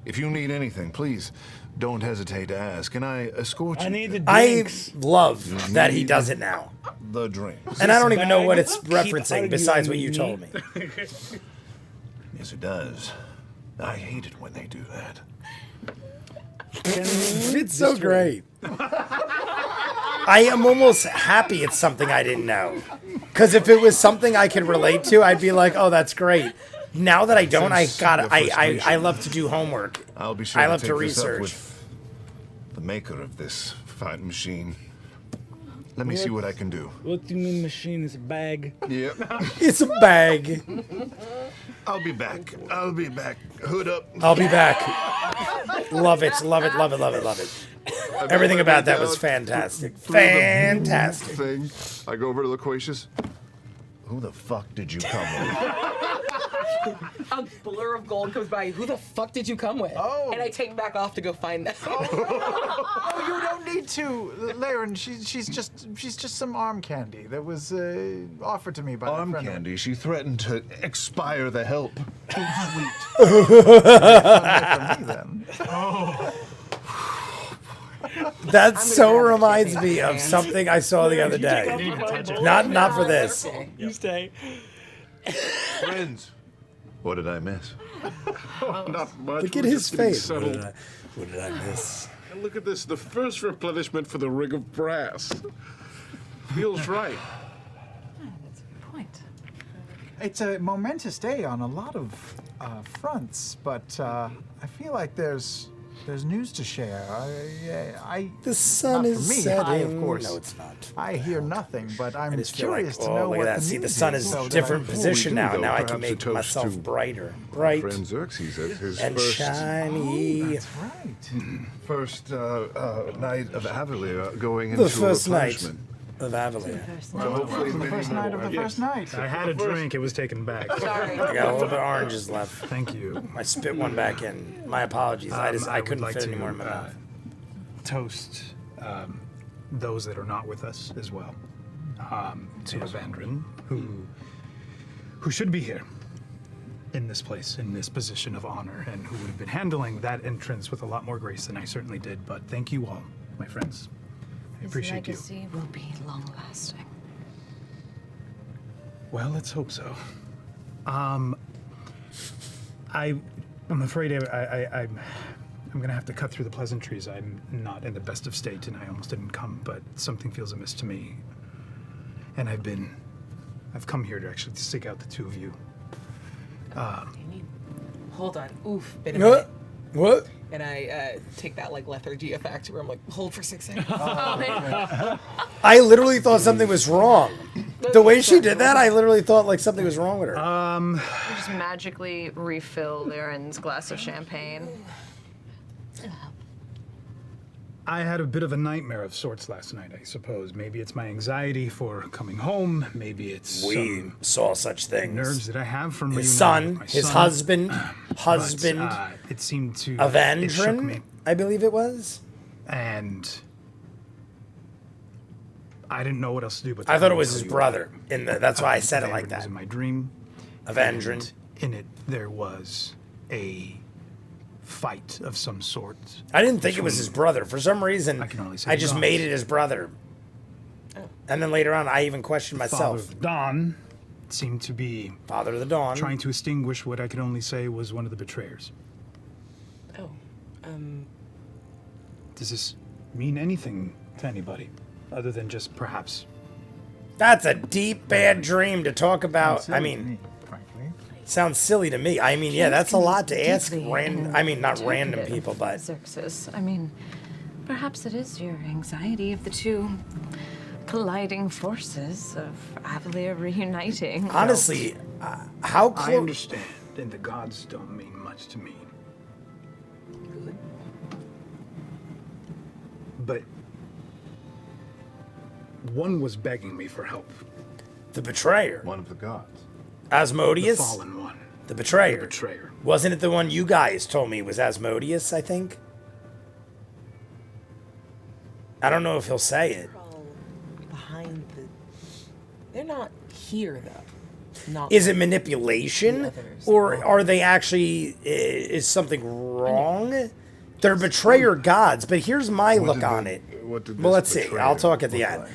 If you need anything, please don't hesitate to ask. Can I escort you? I need the I drinks. love that he does it now. the drinks. And I don't even know what bag it's keep referencing besides what arguing you with told me. Yes, it does. I hate it when they do that. It's so great. I am almost happy it's something I didn't know. Because if it was something I could relate to, I'd be like, oh, that's great. Now that I don't, I love to do homework. I'll be sure I love to to take this up research. with the maker of this fine machine. Let me see what I can do. What do you mean machine is a bag? Yep. It's a bag. I'll be back. I'll be back. Hood up. I'll be back. Love it, love it, love it, love it, love it. Everything about that was fantastic. Fantastic. Thing. I go over to Loquacious. Who the fuck did you come with? A blur of gold comes by. Who the fuck did you come with? Oh. And I take back off to go find them. Oh, you don't need to, Laren. She's just some arm candy that was offered to me by Arm a friend. candy. She threatened to expire the help. Sweet. For me, then. That so have a reminds kidney me on of my something I saw the other day. Not for this. You stay. Friends. What did I miss? Not much. Look at We're his just getting face. What settled. did I miss? And look at this, the first replenishment for the ring of brass. Feels right. That's a good point. It's a momentous day on a lot of fronts, but I feel like there's news to share. The sun not is for me, setting. of course. No, it's not. I hear nothing, but I'm I just feel like, curious to know oh, look what at that. the See, the news sun is so that different I- position Before we now. do, Now I though, can perhaps a make toast myself to brighter. Our Right. friend Xerxes at his And first, shiny. That's right. first night of Avalia going The into first a night replenishment. of Avalia. So hopefully The first night of the first night. I had a drink. It was taken back. Sorry. I got a little bit of oranges left. Thank you. I spit one back in. My apologies. I would couldn't like fit to, any more in my mouth. Toast those that are not with us as well. To Evandrin, who should be here in this place, in this position of honor, and who would have been handling that entrance with a lot more grace than I certainly did. But thank you all, my friends. I appreciate you. His legacy will be long-lasting. Well, let's hope so. I'm afraid I'm gonna have to cut through the pleasantries. I'm not in the best of state, and I almost didn't come, but something feels amiss to me. And I've come here to actually seek out the two of you. Hold on. Oof. Been a minute. What? And I take that like lethargy effect where I'm like, hold for 6 seconds. I literally thought something was wrong. The way she did that, I literally thought like something was wrong with her. You just magically refill Aaron's glass of champagne. I had a bit of a nightmare of sorts last night, I suppose. Maybe it's my anxiety for coming home. Maybe it's We some saw such things. nerves that I have from His reuniting son, with my his son. husband, But, it seemed to it shook Evandrin, me, I believe it was. and I didn't know what else to do. But I to thought it come was tell his you brother. about it. That's why I said it Evandrin like was that. in my dream. Evandrin. And in it, there was a fight of some sort. I didn't think it was his brother. For some reason, I can only say I just Don's. made it his brother. And then later on, I even questioned Father myself. of Dawn seemed to be Father of the Dawn. trying to extinguish what I could only say was one of the betrayers. Oh. Does this mean anything to anybody other than just perhaps? That's a deep, bad dream to talk about. I Silly to mean, me, frankly. Sounds silly to me. I mean, yeah, that's a lot to ask. Deeply I mean, not random interpretive, people, but Xerxes. I mean, perhaps it is your anxiety of the two colliding forces of Avalier reuniting. honestly, how I close? understand, and the gods don't mean much to me. But one was begging me for help. The betrayer, One of the gods. The Asmodeus, fallen one. the betrayer. The betrayer. Wasn't it the one you guys told me was Asmodeus? I think. I don't know if he'll say it. Behind the. They're not here though. Not. Is it manipulation, The others. or are they actually? Is something wrong? They're betrayer gods, but here's my look on it. What did Well, this let's see. betrayer I'll talk at the look end. like?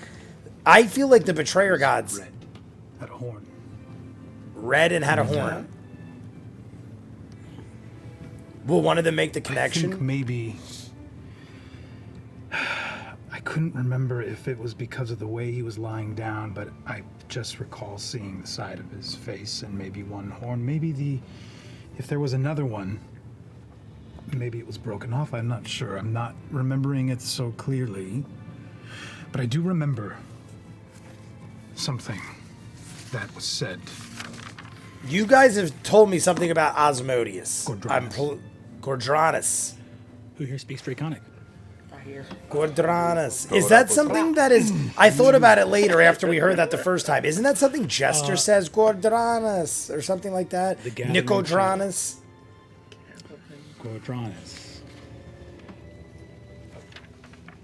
I feel like the betrayer gods Red. Had a horn. red and had a horn. Will one of them make the I think connection? maybe. I couldn't remember if it was because of the way he was lying down, but I just recall seeing the side of his face and maybe one horn. If there was another one, maybe it was broken off. I'm not sure. I'm not remembering it so clearly. But I do remember something that was said. You guys have told me something about Asmodeus. Gordranus. Gordranus. Who here speaks Draconic? Gordranus. Is that something that is... I thought about it later after we heard that the first time. Isn't that something Jester says? Gordranus or something like that? The gathering Nicodranus? Gordranus.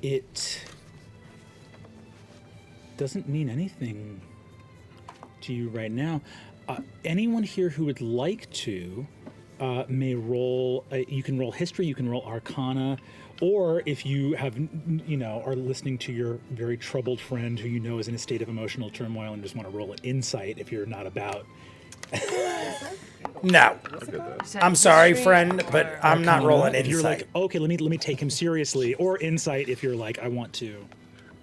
It doesn't mean anything to you right now. Anyone here who would like to may roll. You can roll history. You can roll Arcana, or if you have, are listening to your very troubled friend who you know is in a state of emotional turmoil and just want to roll an insight if you're not about. No. I'm sorry, friend, but I'm not Arcana, rolling if you're insight. like, okay, let me take him seriously, or insight if you're like, I want to.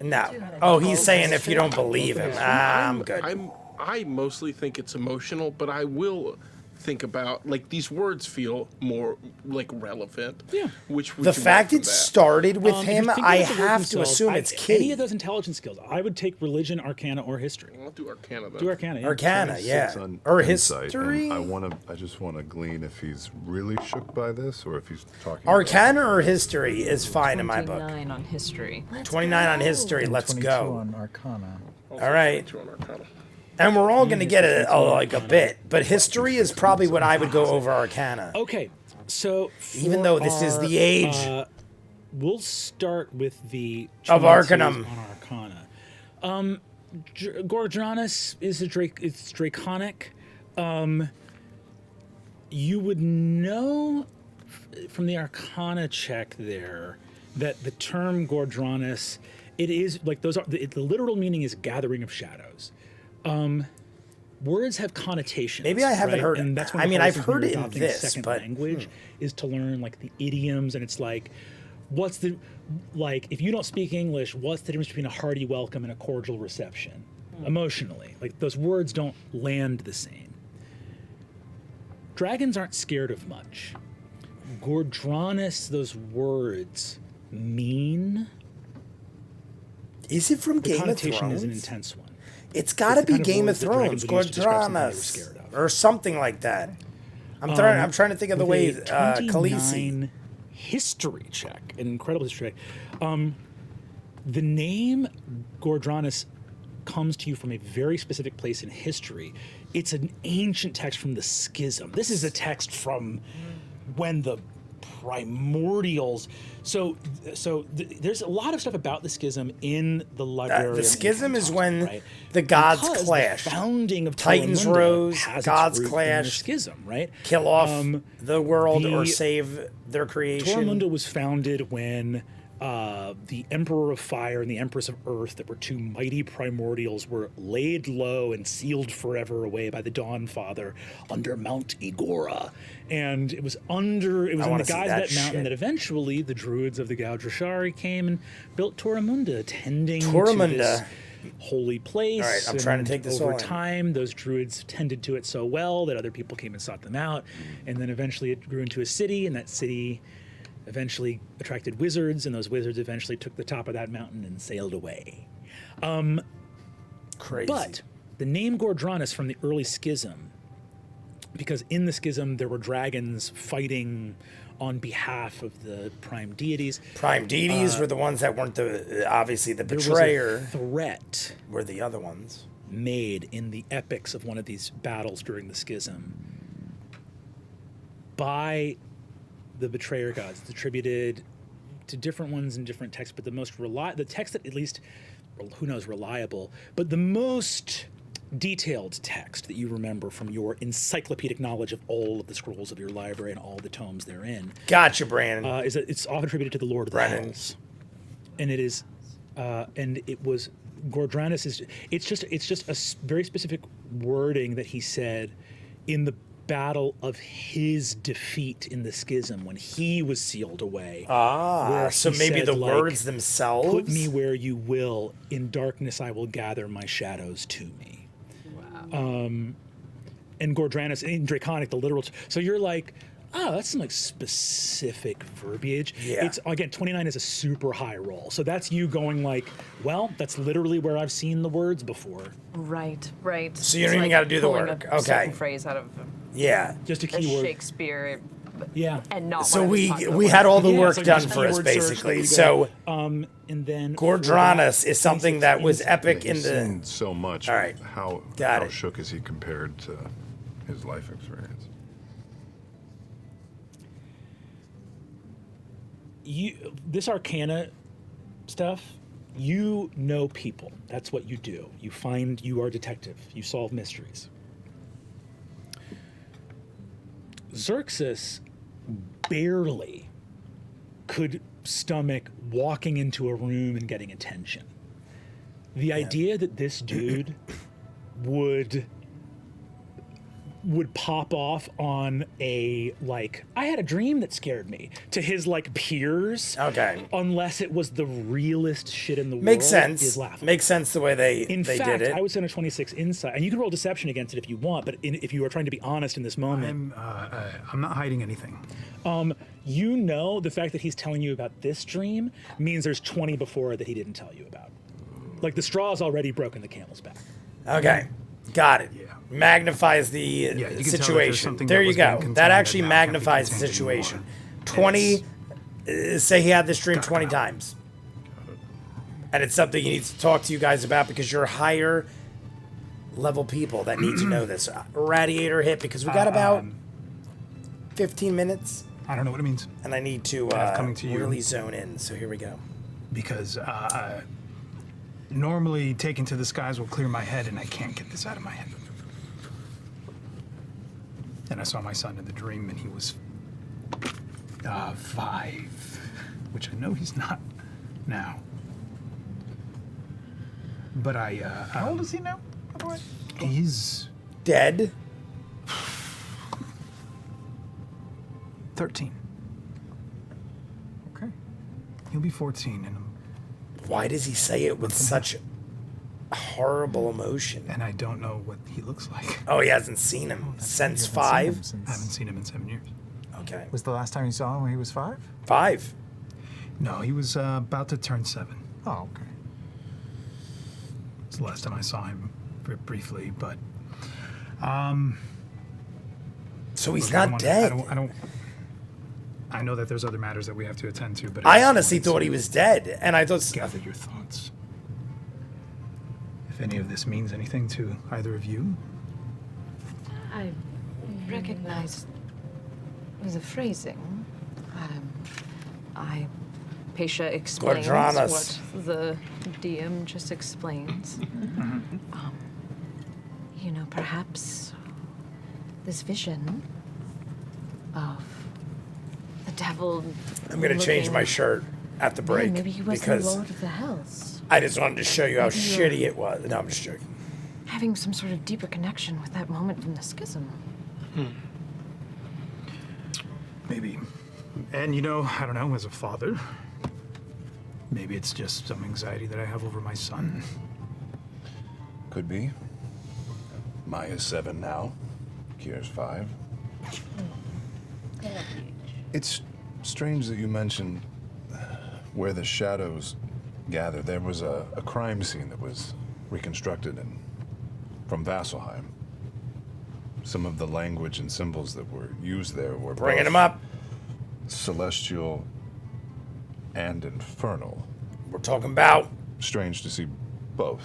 No. Oh, he's saying if you don't believe him. I'm good. I mostly think it's emotional, but I will think about like these words feel more like relevant. Yeah. Which The fact it started with If him, you're thinking I about the word have to themselves, assume it's Any key. of those intelligence skills, I would take religion, Arcana, or history. I'll do Arcana then. Do Arcana. Yeah. Arcana, yeah. Sits on Or insight, history? and I just want to glean if he's really shook by this or if he's talking. Arcana or history is fine in my book. 29 on history. 29 on history, let's 22 go. on Arcana. All right. 22 on Arcana. And we're all going to get a bit, but history is probably what I would go over Arcana. Okay, so Even for though this is the age. we'll start with the Of chances Arcanum. on Arcana. Gordranus is it's draconic. You would know from the Arcana check there that the term Gordranus, it is like those are the literal meaning is gathering of shadows. Words have connotations. Maybe I haven't right? heard it. And that's one I of the mean, hardest I've things when heard you're it in adopting this, second but, language is to learn like the idioms, and it's like, what's the like if you don't speak English, what's the difference between a hearty welcome and a cordial reception? Emotionally, like those words don't land the same. Dragons aren't scared of much. Gordranus, those words mean. Is it from The Game of connotation is an Thrones? intense one. It's got to It's the be kind of Game of words that dragons Thrones, would use to describe something they were Gordranus, scared of. or something like that. I'm trying to think of the way With a Khaleesi. 29 history check, an incredible history check. The name Gordranus comes to you from a very specific place in history. It's an ancient text from the Schism. This is a text from when the primordials. So there's a lot of stuff about the Schism in the library. The Schism is when the gods clash. The founding of Titans Tal'dorei rose, has its gods root in the clash, Schism, right? Kill off the world or the- save their creation. Tormunda was founded when the Emperor of Fire and the Empress of Earth, that were two mighty primordials, were laid low and sealed forever away by the Dawn Father under Mount Igora. And it was in the wanna guise see of that that mountain shit. that eventually the druids of the Gaudrashari came and built Tormunda, tending to Tormunda. this holy place. All right, I'm trying to take this all over in. time, those druids tended to it so well that other people came and sought them out, and then eventually it grew into a city, and that city eventually attracted wizards, and those wizards eventually took the top of that mountain and sailed away. Crazy. But the name Gordran is from the early schism, because in the schism there were dragons fighting on behalf of the prime deities. Prime deities were the ones that weren't obviously the There was betrayer. a threat Were the other ones. made in the epics of one of these battles during the schism by the betrayer gods. It's attributed to different ones in different texts, but the text that at least, well, who knows, reliable, but the most detailed text that you remember from your encyclopedic knowledge of all of the scrolls of your library and all the tomes therein. Gotcha, Brandon. Is that it's often attributed to the Lord of the Brennan. Hells, and it is, and it was Gordranus is. It's just a very specific wording that he said in the battle of his defeat in the schism when he was sealed away. where So he maybe said, the like, words themselves. Put me where you will. In darkness I will gather my shadows to me. Wow. And Gordranus in Draconic, the literal. So you're like, oh, that's some like specific verbiage. Yeah. It's again, 29 is a super high roll. So that's you going like, well, that's literally where I've seen the words before. Right. So you don't It's even gotta do the pulling work. a Okay. certain phrase out of Yeah. Just a a keyword. Shakespeare, Yeah. and not. So one of his we popular had all the Yeah, work it's like done just for us keyword search, basically. there you So go. And then Gordranus is something that was epic in He's the. seen so much. All right. How Got how it. shook is he compared to his life experience? This Arcana stuff, you know people. That's what you do. You are a detective. You solve mysteries. Xerxes barely could stomach walking into a room and getting attention. The idea that this dude would pop off on a, like, I had a dream that scared me, to his, like, peers. Okay. Unless it was the realest shit in the Makes world. sense. Is laughable. Makes sense the way they In they fact, did it. I would send a 26 insight, and you can roll deception against it if you want, but if you are trying to be honest in this moment, I'm not hiding anything. you know the fact that he's telling you about this dream means there's 20 before that he didn't tell you about. Like, the straw's already broken the camel's back. Okay. Got it. Yeah. Magnifies the you can tell that there's situation. something There that you was being go. contained That that actually now can't be magnifies the contained situation. anymore. 20. Say he had this dream Gotta 20 come out. times. And it's something he needs to talk to you guys about because you're higher level people that need to know this. Radiator hit because we got about 15 minutes I don't know what it means and I need to coming to you. really zone in. So here we go. because normally taking to the skies will clear my head, and I can't get this out of my head. And I saw my son in the dream, and he was 5, which I know he's not now. But How old is he now, by the way? he's Dead? 13. Okay. He'll be 14 in Why does he say it with such horrible emotion? and I don't know what he looks like. Oh, he hasn't seen him since You haven't 5? seen him I haven't since- seen him in 7 years. Okay. Was the last time you saw him when he was 5? 5. No, he was about to turn 7. Oh, okay. It's the last time I saw him briefly, but So he's look, I don't not wanna- dead. I know that there's other matters that we have to attend to, but I just honestly wanted thought to he was dead, and I thought gather your thoughts. If any of this means anything to either of you, I recognize the phrasing. Pesha explains Gordranus. what the DM just explains. You know, perhaps this vision of the devil. I'm gonna change my looking- shirt at the break Maybe he was the because Lord of the Hells, I just wanted to show you how Maybe you're- shitty it was. No, I'm just joking. having some sort of deeper connection with that moment from the schism. maybe. And you know, I don't know, as a father, maybe it's just some anxiety that I have over my son. Could be. Maya's 7 now. Kier's 5. It's strange that you mentioned where the shadows gather. There was a crime scene that was reconstructed from Vasselheim. Some of the language and symbols that were used there were Bringing both them up. celestial and infernal. We're talking about Strange to see both.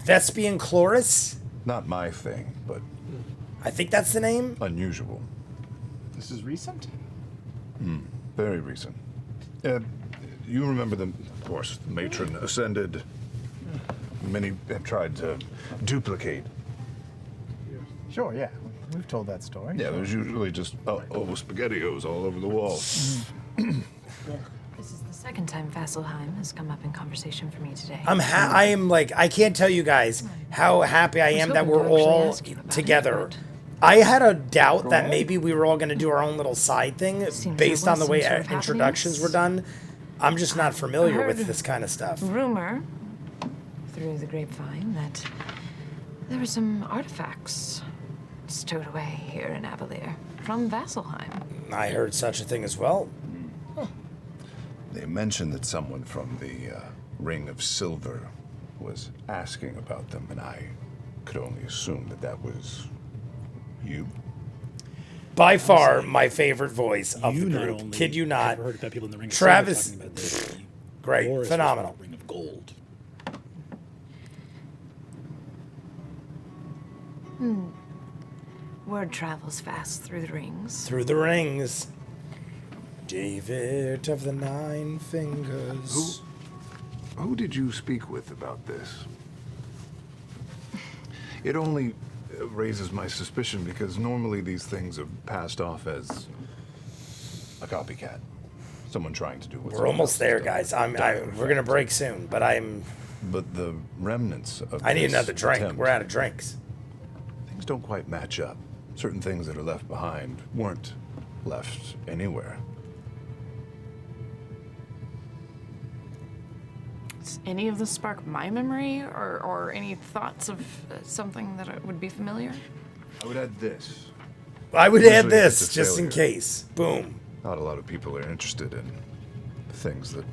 Thespian Chloris. Not my thing, but I think that's the name. unusual. This is recent? Very recent. You remember them, of course. The matron ascended. Many have tried to duplicate. Sure, yeah. We've told that story. Yeah, there's usually just SpaghettiOs all over the wall. This is the second time Vasselheim has come up in conversation for me today. I am like, I can't tell you guys how happy I am that hoping we're to actually all ask you about together. it, I had a doubt that maybe we were all going to do our own little side thing Seems based there on the was way some sort of introductions were happenings. done. I'm just not familiar with heard this kind of stuff. Rumor through the grapevine that there were some artifacts stowed away here in Avalier from Vasselheim. I heard such a thing as well. They mentioned that someone from the Ring of Silver was asking about them, and I could only assume that was you. By far, my favorite voice of the You not group. only Kid you not. have heard about people in the Ring of Travis- Silver talking about this. Great, Boris was phenomenal. from the Ring of Gold. Word travels fast through the rings. Through the rings. David of the 9 Fingers. Who did you speak with about this? It only raises my suspicion because normally these things are passed off as a copycat. Someone trying to do what We're someone almost else there, has guys. done. We're gonna break soon, but But the remnants of I need this another drink. attempt, We're out of drinks. things don't quite match up. Certain things that are left behind weren't left anywhere. Does any of this spark my memory or any thoughts of something that would be familiar? I would add this. I would Usually add if this it's a just in failure. case. Boom. Not a lot of people are interested in things that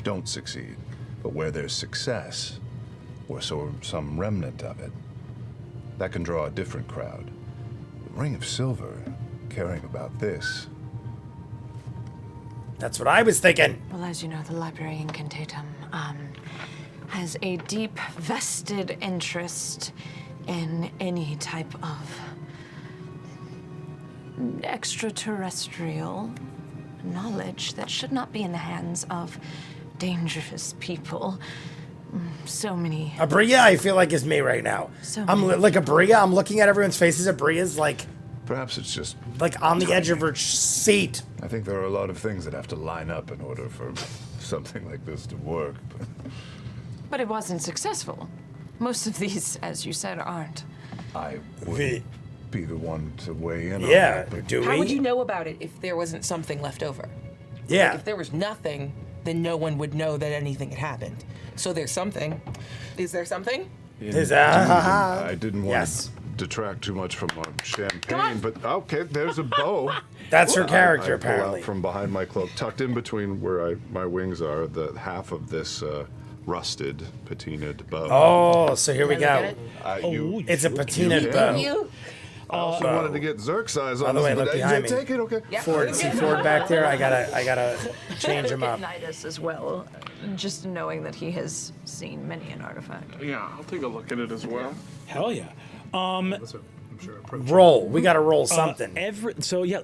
don't succeed, but where there's success, or some remnant of it, that can draw a different crowd. The Ring of Silver, caring about this. That's what I was thinking. Well, as you know, the Library Incantatum has a deep vested interest in any type of extraterrestrial knowledge that should not be in the hands of dangerous people. So many. Abria, I feel like is me right now. So I'm many. like Abria. I'm looking at everyone's faces. Abria's like Perhaps it's just, on the edge of her seat. I think there are a lot of things that have to line up in order for something like this to work. But it wasn't successful. Most of these, as you said, aren't. I would be the one to weigh in on Yeah, that. But do How we? would you know about it if there wasn't something left over? Yeah. Like, if there was nothing, then no one would know that anything had happened. So there's something. Is there something? Is I didn't want Yes. to detract too much from our champagne, but okay, there's a bow. That's her character, I pull out apparently. from behind my cloak, tucked in between where my wings are, the half of this rusted, patinaed bow. Oh, so here we Can I look go. at it? It's a patinaed you bow. You? I also wanted to get Zerk's eyes on By the this, way, but look behind me. take it, okay. Yeah. Ford, see Ford back there? I gotta change him up. Nidus as well, just knowing that he has seen many an artifact. Yeah, I'll take a look at it as well. Hell yeah. Roll. We gotta roll something.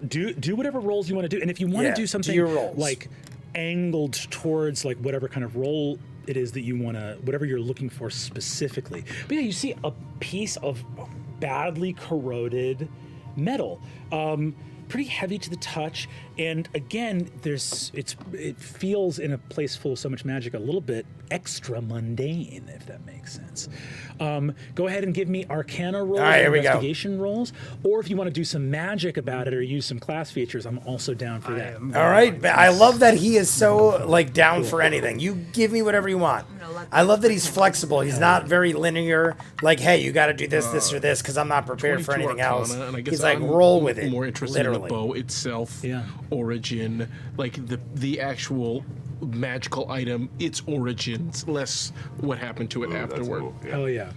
Do whatever rolls you want to do, and if you want Yeah, to do do something your rolls. like angled towards like whatever kind of roll it is that you want to, whatever you're looking for specifically. But yeah, you see a piece of badly corroded metal. pretty heavy to the touch, and again, it feels in a place full of so much magic a little bit extra mundane, if that makes sense. Go ahead and give me Arcana rolls, right, here we go. investigation rolls, or if you want to do some magic about it or use some class features, I'm also down for that. All right, I love that he is so like down for anything. You give me whatever you want. I love that he's flexible. He's not very linear. Like, hey, you got to do this, or this, because I'm not prepared for 22 anything Arcana, else. and I guess He's like, I'm roll with it. More interested literally. in the bow itself, Yeah. origin, like the actual magical item, its origins, less what happened to it That's afterward. cool. Yeah. Oh yeah.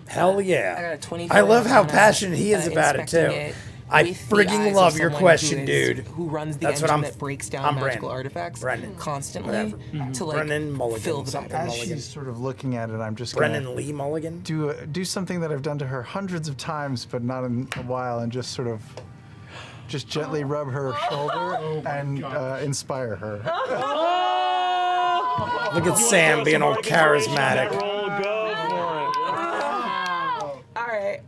Hell yeah. I got a 24 I love how Arcana, passionate he is about it, too. inspecting it I with the frigging eyes love of your someone question, who is- dude. Who runs the That's what engine I'm- that breaks down I'm magical Brennan. artifacts Brennan. constantly Whatever. to like Brennan Mulligan, fill the something back. As Mulligan. she's sort of looking at it, I'm just Brennan gonna Lee Mulligan? do something that I've done to her hundreds of times, but not in a while, and just sort of just gently rub her shoulder and inspire her. Look at Sam being all charismatic. All right.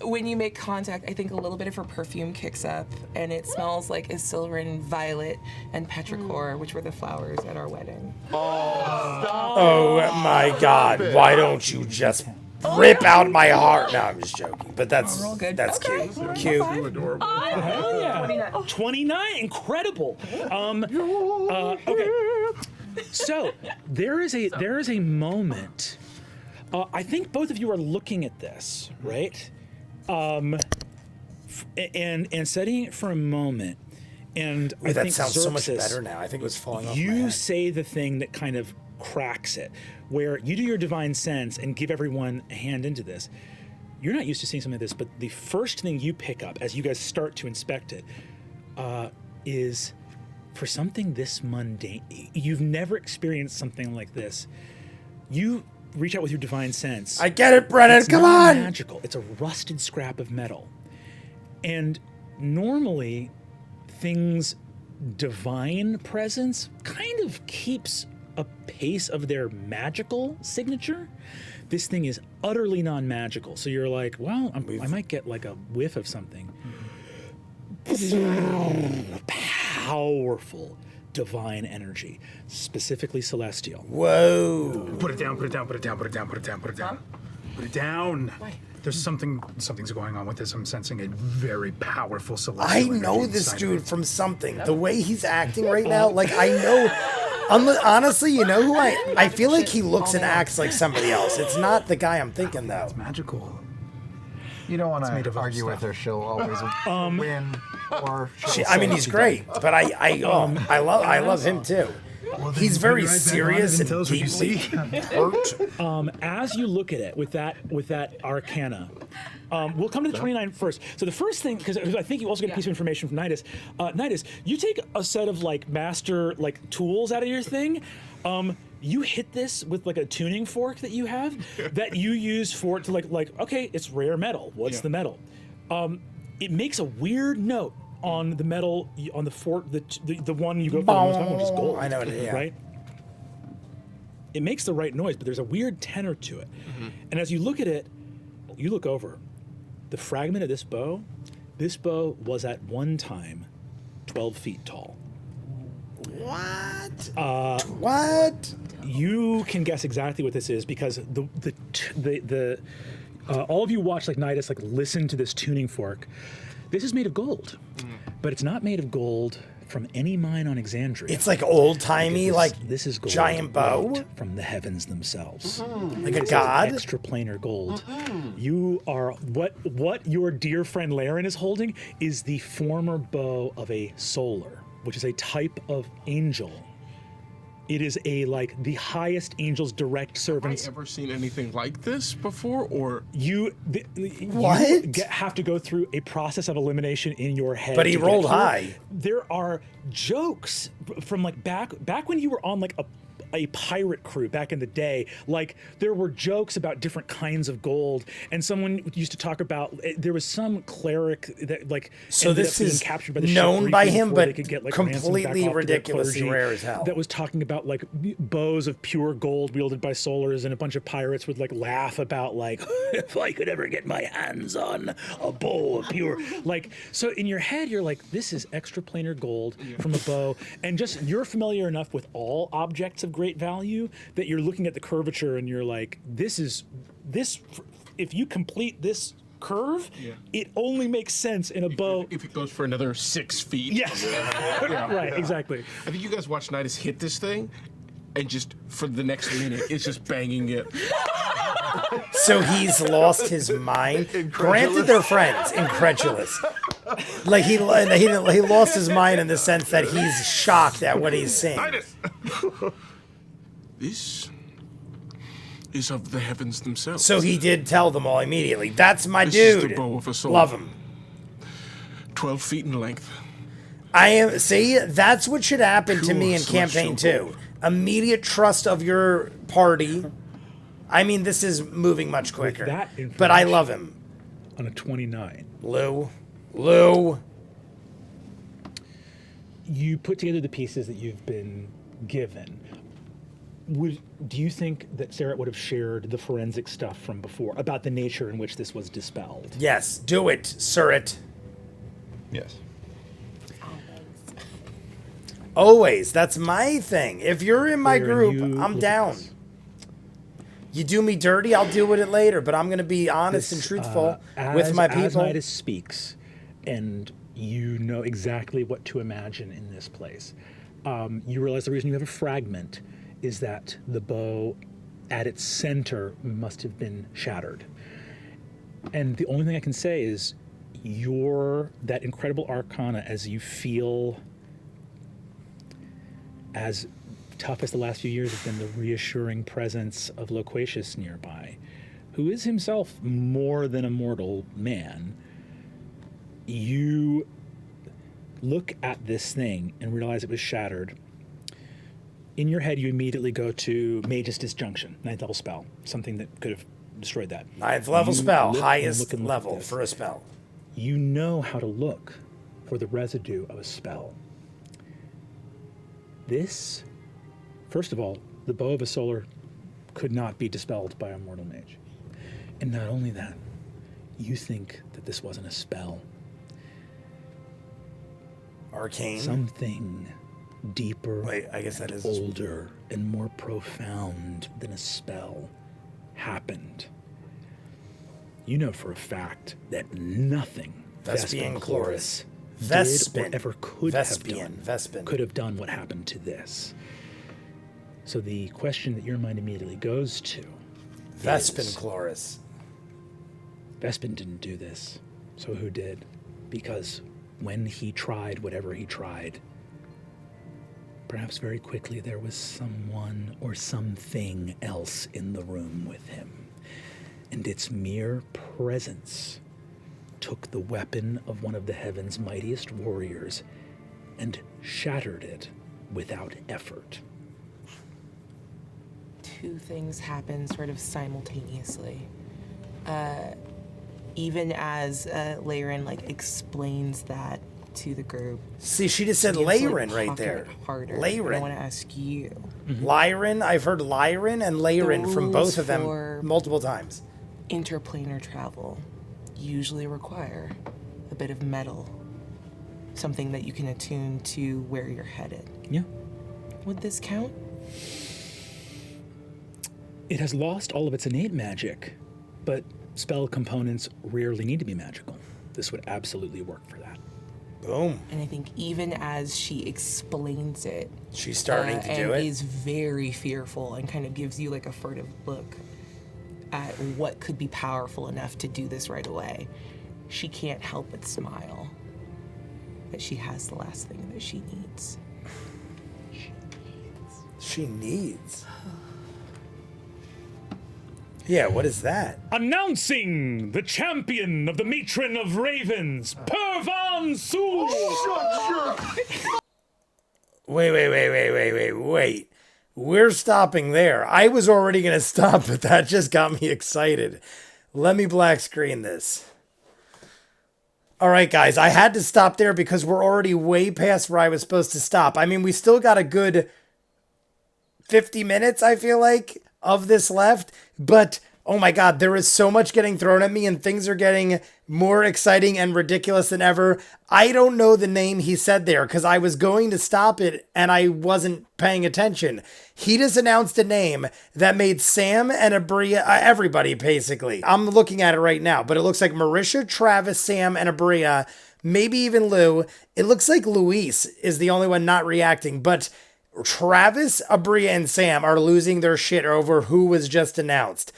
When you make contact, I think a little bit of her perfume kicks up, and it smells like Isilrin, violet, and petrichor, which were the flowers at our wedding. Oh my God! Why don't you just rip out my heart? No, I'm just joking. But that's good. that's Okay. cute. Cute. Hell yeah. 29, incredible. Okay. So there is a moment. I think both of you are looking at this, right? And studying it for a moment. And I That think sounds so much Xerxes, better now. I think it was falling off my you head. say the thing that kind of cracks it, where you do your divine sense and give everyone a hand into this. You're not used to seeing something like this, but the first thing you pick up as you guys start to inspect it is for something this mundane. You've never experienced something like this. You reach out with your divine sense. I get it, Brennan. It's Come not on. magical. It's a rusted scrap of metal. And normally, things divine presence kind of keeps a pace of their magical signature. This thing is utterly non-magical. So you're like, well, I might get like a whiff of something. Powerful divine energy, specifically celestial. Whoa. Put it down, put it down, put it down, put it down, put it down, put it down. Put it down. There's something's going on with this. I'm sensing a very powerful celestial I energy know this inside dude of it. from something. The way he's acting right now, like I know. Honestly, you know who I feel like he looks and acts like somebody else. It's not the guy I'm thinking though. It's magical. You don't want made to of argue with stuff. her. She'll always win. Or I mean, he's great, but I love him too. He's very serious and deeply hurt. As you look at it with that arcana, we'll come to the 29 first. So the first thing, because I think you also get a piece of information from Nidus. Nidus, you take a set of like master like tools out of your thing. You hit this with like a tuning fork that you have that you use for it to like okay, it's rare metal. What's the metal? It makes a weird note on the metal on the fork, the one you go for the most time, which is gold. I know it, yeah. Right? It makes the right noise, but there's a weird tenor to it. And as you look at it, you look over. The fragment of this bow was at one time 12 feet tall. What? What? You can guess exactly what this is because all of you watch like Nidus like listen to this tuning fork. This is made of gold, but it's not made of gold from any mine on Exandria. It's like old timey, like this is gold giant bow, right from the heavens themselves. like a god. Extra planar gold. You are what your dear friend Laren is holding is the former bow of a solar, which is a type of angel. It is the highest angel's direct servants. Have I ever seen anything like this before, or You have to go through a process of elimination in your head. But he to get rolled through. high. There are jokes from like back when you were on like a pirate crew back in the day. Like, there were jokes about different kinds of gold, and someone used to talk about there was some cleric that like So ended this up being is captured by the ship known by briefly him, before but they could get, like, ransomed back completely off to their ridiculously clergy. rare as hell. That was talking about like bows of pure gold wielded by solars, and a bunch of pirates would like laugh about like if I could ever get my hands on a bow of pure like. So in your head you're like, this is extraplanar gold from a bow, and just you're familiar enough with all objects of great value that you're looking at the curvature and you're like, this if you complete this curve, it only makes sense in a bow if it goes for another 6 feet. Yes. Right, exactly. I think you guys watch Nidus hit this thing, and just for the next minute, it's just banging it. So he's lost his mind. Granted, they're friends. Incredulous. Like he lost his mind in the sense that he's shocked at what he's seeing. Nidus! This is of the heavens themselves. So he did tell them all immediately. That's my This dude. is the bow of a soul. Love him. 12 feet in length. See, that's what should happen to me in Pure campaign celestial 2. Immediate trust of your party. I mean, this is moving much quicker. that But I love him. On a 29. Lou. You put together the pieces that you've been given. Do you think that Sarah would have shared the forensic stuff from before about the nature in which this was dispelled? Yes, do it, Surrit. Yes. Always. That's my thing. If you're in my Where group, you I'm look down. at this. You do me dirty, I'll deal with it later, but I'm going to be honest and truthful with my As people. Nidus speaks, and you know exactly what to imagine in this place, you realize the reason you have a fragment is that the bow at its center must have been shattered. And the only thing I can say is that incredible arcana, as you feel as tough as the last few years have been, the reassuring presence of Loquacious nearby, who is himself more than a mortal man. You look at this thing and realize it was shattered. In your head, you immediately go to Mage's Disjunction, 9th level spell, something that could have destroyed that. 9th level You spell, look highest and look level at this. for a spell. You know how to look for the residue of a spell. This, first of all, the bow of a solar could not be dispelled by a mortal mage. And not only that, you think that this wasn't a spell. Arcane. Something deeper, Wait, I guess that is older, and more profound than a spell happened. You know for a fact that nothing Vespian Chloris. did Vespin. or ever could Vespin. have done what happened to this. So the question that your mind immediately goes to Vespin is, Chloris. Vespin didn't do this, so who did? Because when he tried whatever he tried, perhaps very quickly there was someone or something else in the room with him. And its mere presence took the weapon of one of the heaven's mightiest warriors and shattered it without effort. Two things happen sort of simultaneously. Even as Laren explains that to the group. See, she just said she begins to, Laren right pocket there. it harder. Laren. I want to ask you. Lyran, I've heard Lyran and Laren from both rules of them for- multiple times. Interplanar travel usually require a bit of metal, something that you can attune to where you're headed. Yeah. Would this count? It has lost all of its innate magic, but spell components rarely need to be magical. This would absolutely work for that. Boom. And I think even as she explains it, She's starting to do and it. is very fearful and kind of gives you a furtive look at what could be powerful enough to do this right away. She can't help but smile. That she has the last thing that she needs. She needs. Yeah, what is that? Announcing the champion of the Matron of Ravens, Pervan Sul! Wait. we're stopping there. I was already going to stop, but that just got me excited. Let me black screen this. All right, guys, I had to stop there because we're already way past where I was supposed to stop. I mean, we still got a good 50 minutes, I feel like, of this left, but oh my God, there is so much getting thrown at me and things are getting more exciting and ridiculous than ever. I don't know the name he said there because I was going to stop it and I wasn't paying attention. He just announced a name that made Sam and Abria, everybody basically. I'm looking at it right now, but it looks like Marisha, Travis, Sam, and Abria, maybe even Lou. It looks like Luis is the only one not reacting, but Travis, Abria, and Sam are losing their shit over who was just announced.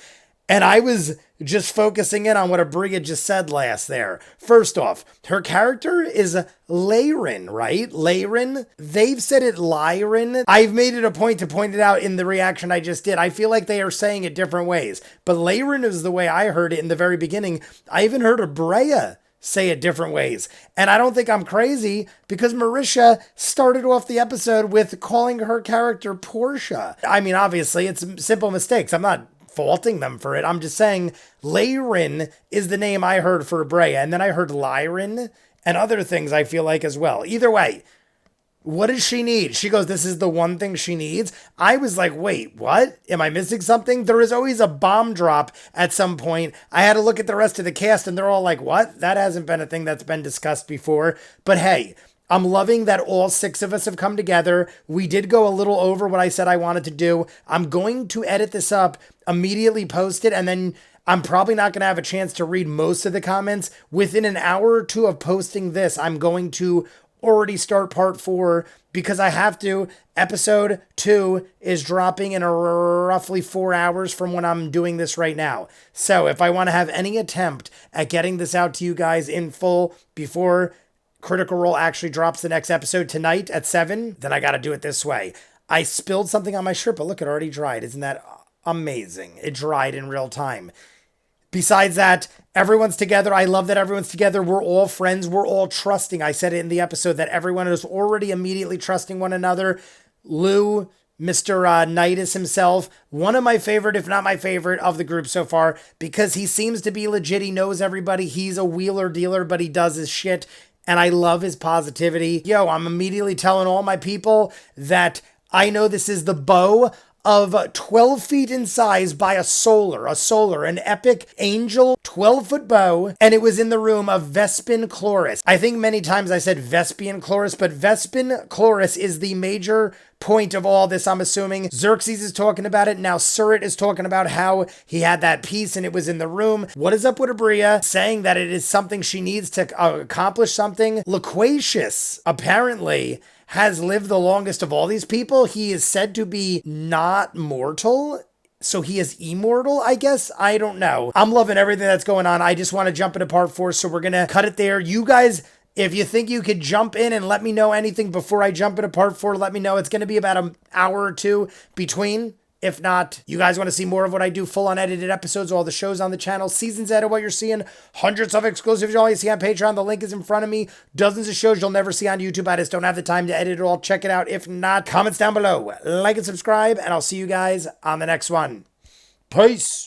And I was just focusing in on what Abria just said last there. First off, her character is Lyrin, right? Lyrin? They've said it Lyrin. I've made it a point to point it out in the reaction I just did. I feel like they are saying it different ways. But Lyrin is the way I heard it in the very beginning. I even heard Abria say it different ways. And I don't think I'm crazy because Marisha started off the episode with calling her character Portia. I mean, obviously, it's simple mistakes. I'm not faulting them for it. I'm just saying Lyrin is the name I heard for Abrea, and then I heard Lyrin and other things I feel like as well. Either way, what does she need? She goes, this is the one thing she needs. I was like, wait, what? Am I missing something? There is always a bomb drop at some point. I had to look at the rest of the cast and they're all like, what? That hasn't been a thing that's been discussed before. But hey, I'm loving that all 6 of us have come together. We did go a little over what I said I wanted to do. I'm going to edit this up, immediately post it, and then I'm probably not going to have a chance to read most of the comments. Within an hour or two of posting this, I'm going to already start part 4 because I have to. Episode 2 is dropping in roughly 4 hours from when I'm doing this right now. So if I want to have any attempt at getting this out to you guys in full before Critical Role actually drops the next episode tonight at 7, then I got to do it this way. I spilled something on my shirt, but look, it already dried. Isn't that amazing? It dried in real time. Besides that, everyone's together. I love that everyone's together. We're all friends. We're all trusting. I said it in the episode that everyone is already immediately trusting one another. Lou, Mr. Nidus himself, one of my favorite, if not my favorite, of the group so far, because he seems to be legit. He knows everybody. He's a wheeler dealer, but he does his shit. And I love his positivity. Yo, I'm immediately telling all my people that I know this is the bow of 12 feet in size by a solar, an epic angel 12-foot bow, and it was in the room of Vespin Chloris. I think many times I said Vespian Chloris, but Vespin Chloris is the major point of all this, I'm assuming. Xerxes is talking about it. Now Surit is talking about how he had that piece and it was in the room. What is up with Abria saying that it is something she needs to accomplish something? Loquacious, apparently, has lived the longest of all these people. He is said to be not mortal. So he is immortal, I guess? I don't know. I'm loving everything that's going on. I just want to jump into part 4, so we're going to cut it there. You guys, if you think you could jump in and let me know anything before I jump into part 4, let me know. It's going to be about an hour or 2 between. If not, you guys want to see more of what I do, full unedited episodes, all the shows on the channel, seasons out of what you're seeing, hundreds of exclusives you'll only see on Patreon. The link is in front of me. Dozens of shows you'll never see on YouTube. I just don't have the time to edit it all. Check it out. If not, comments down below. Like and subscribe, and I'll see you guys on the next one. Peace.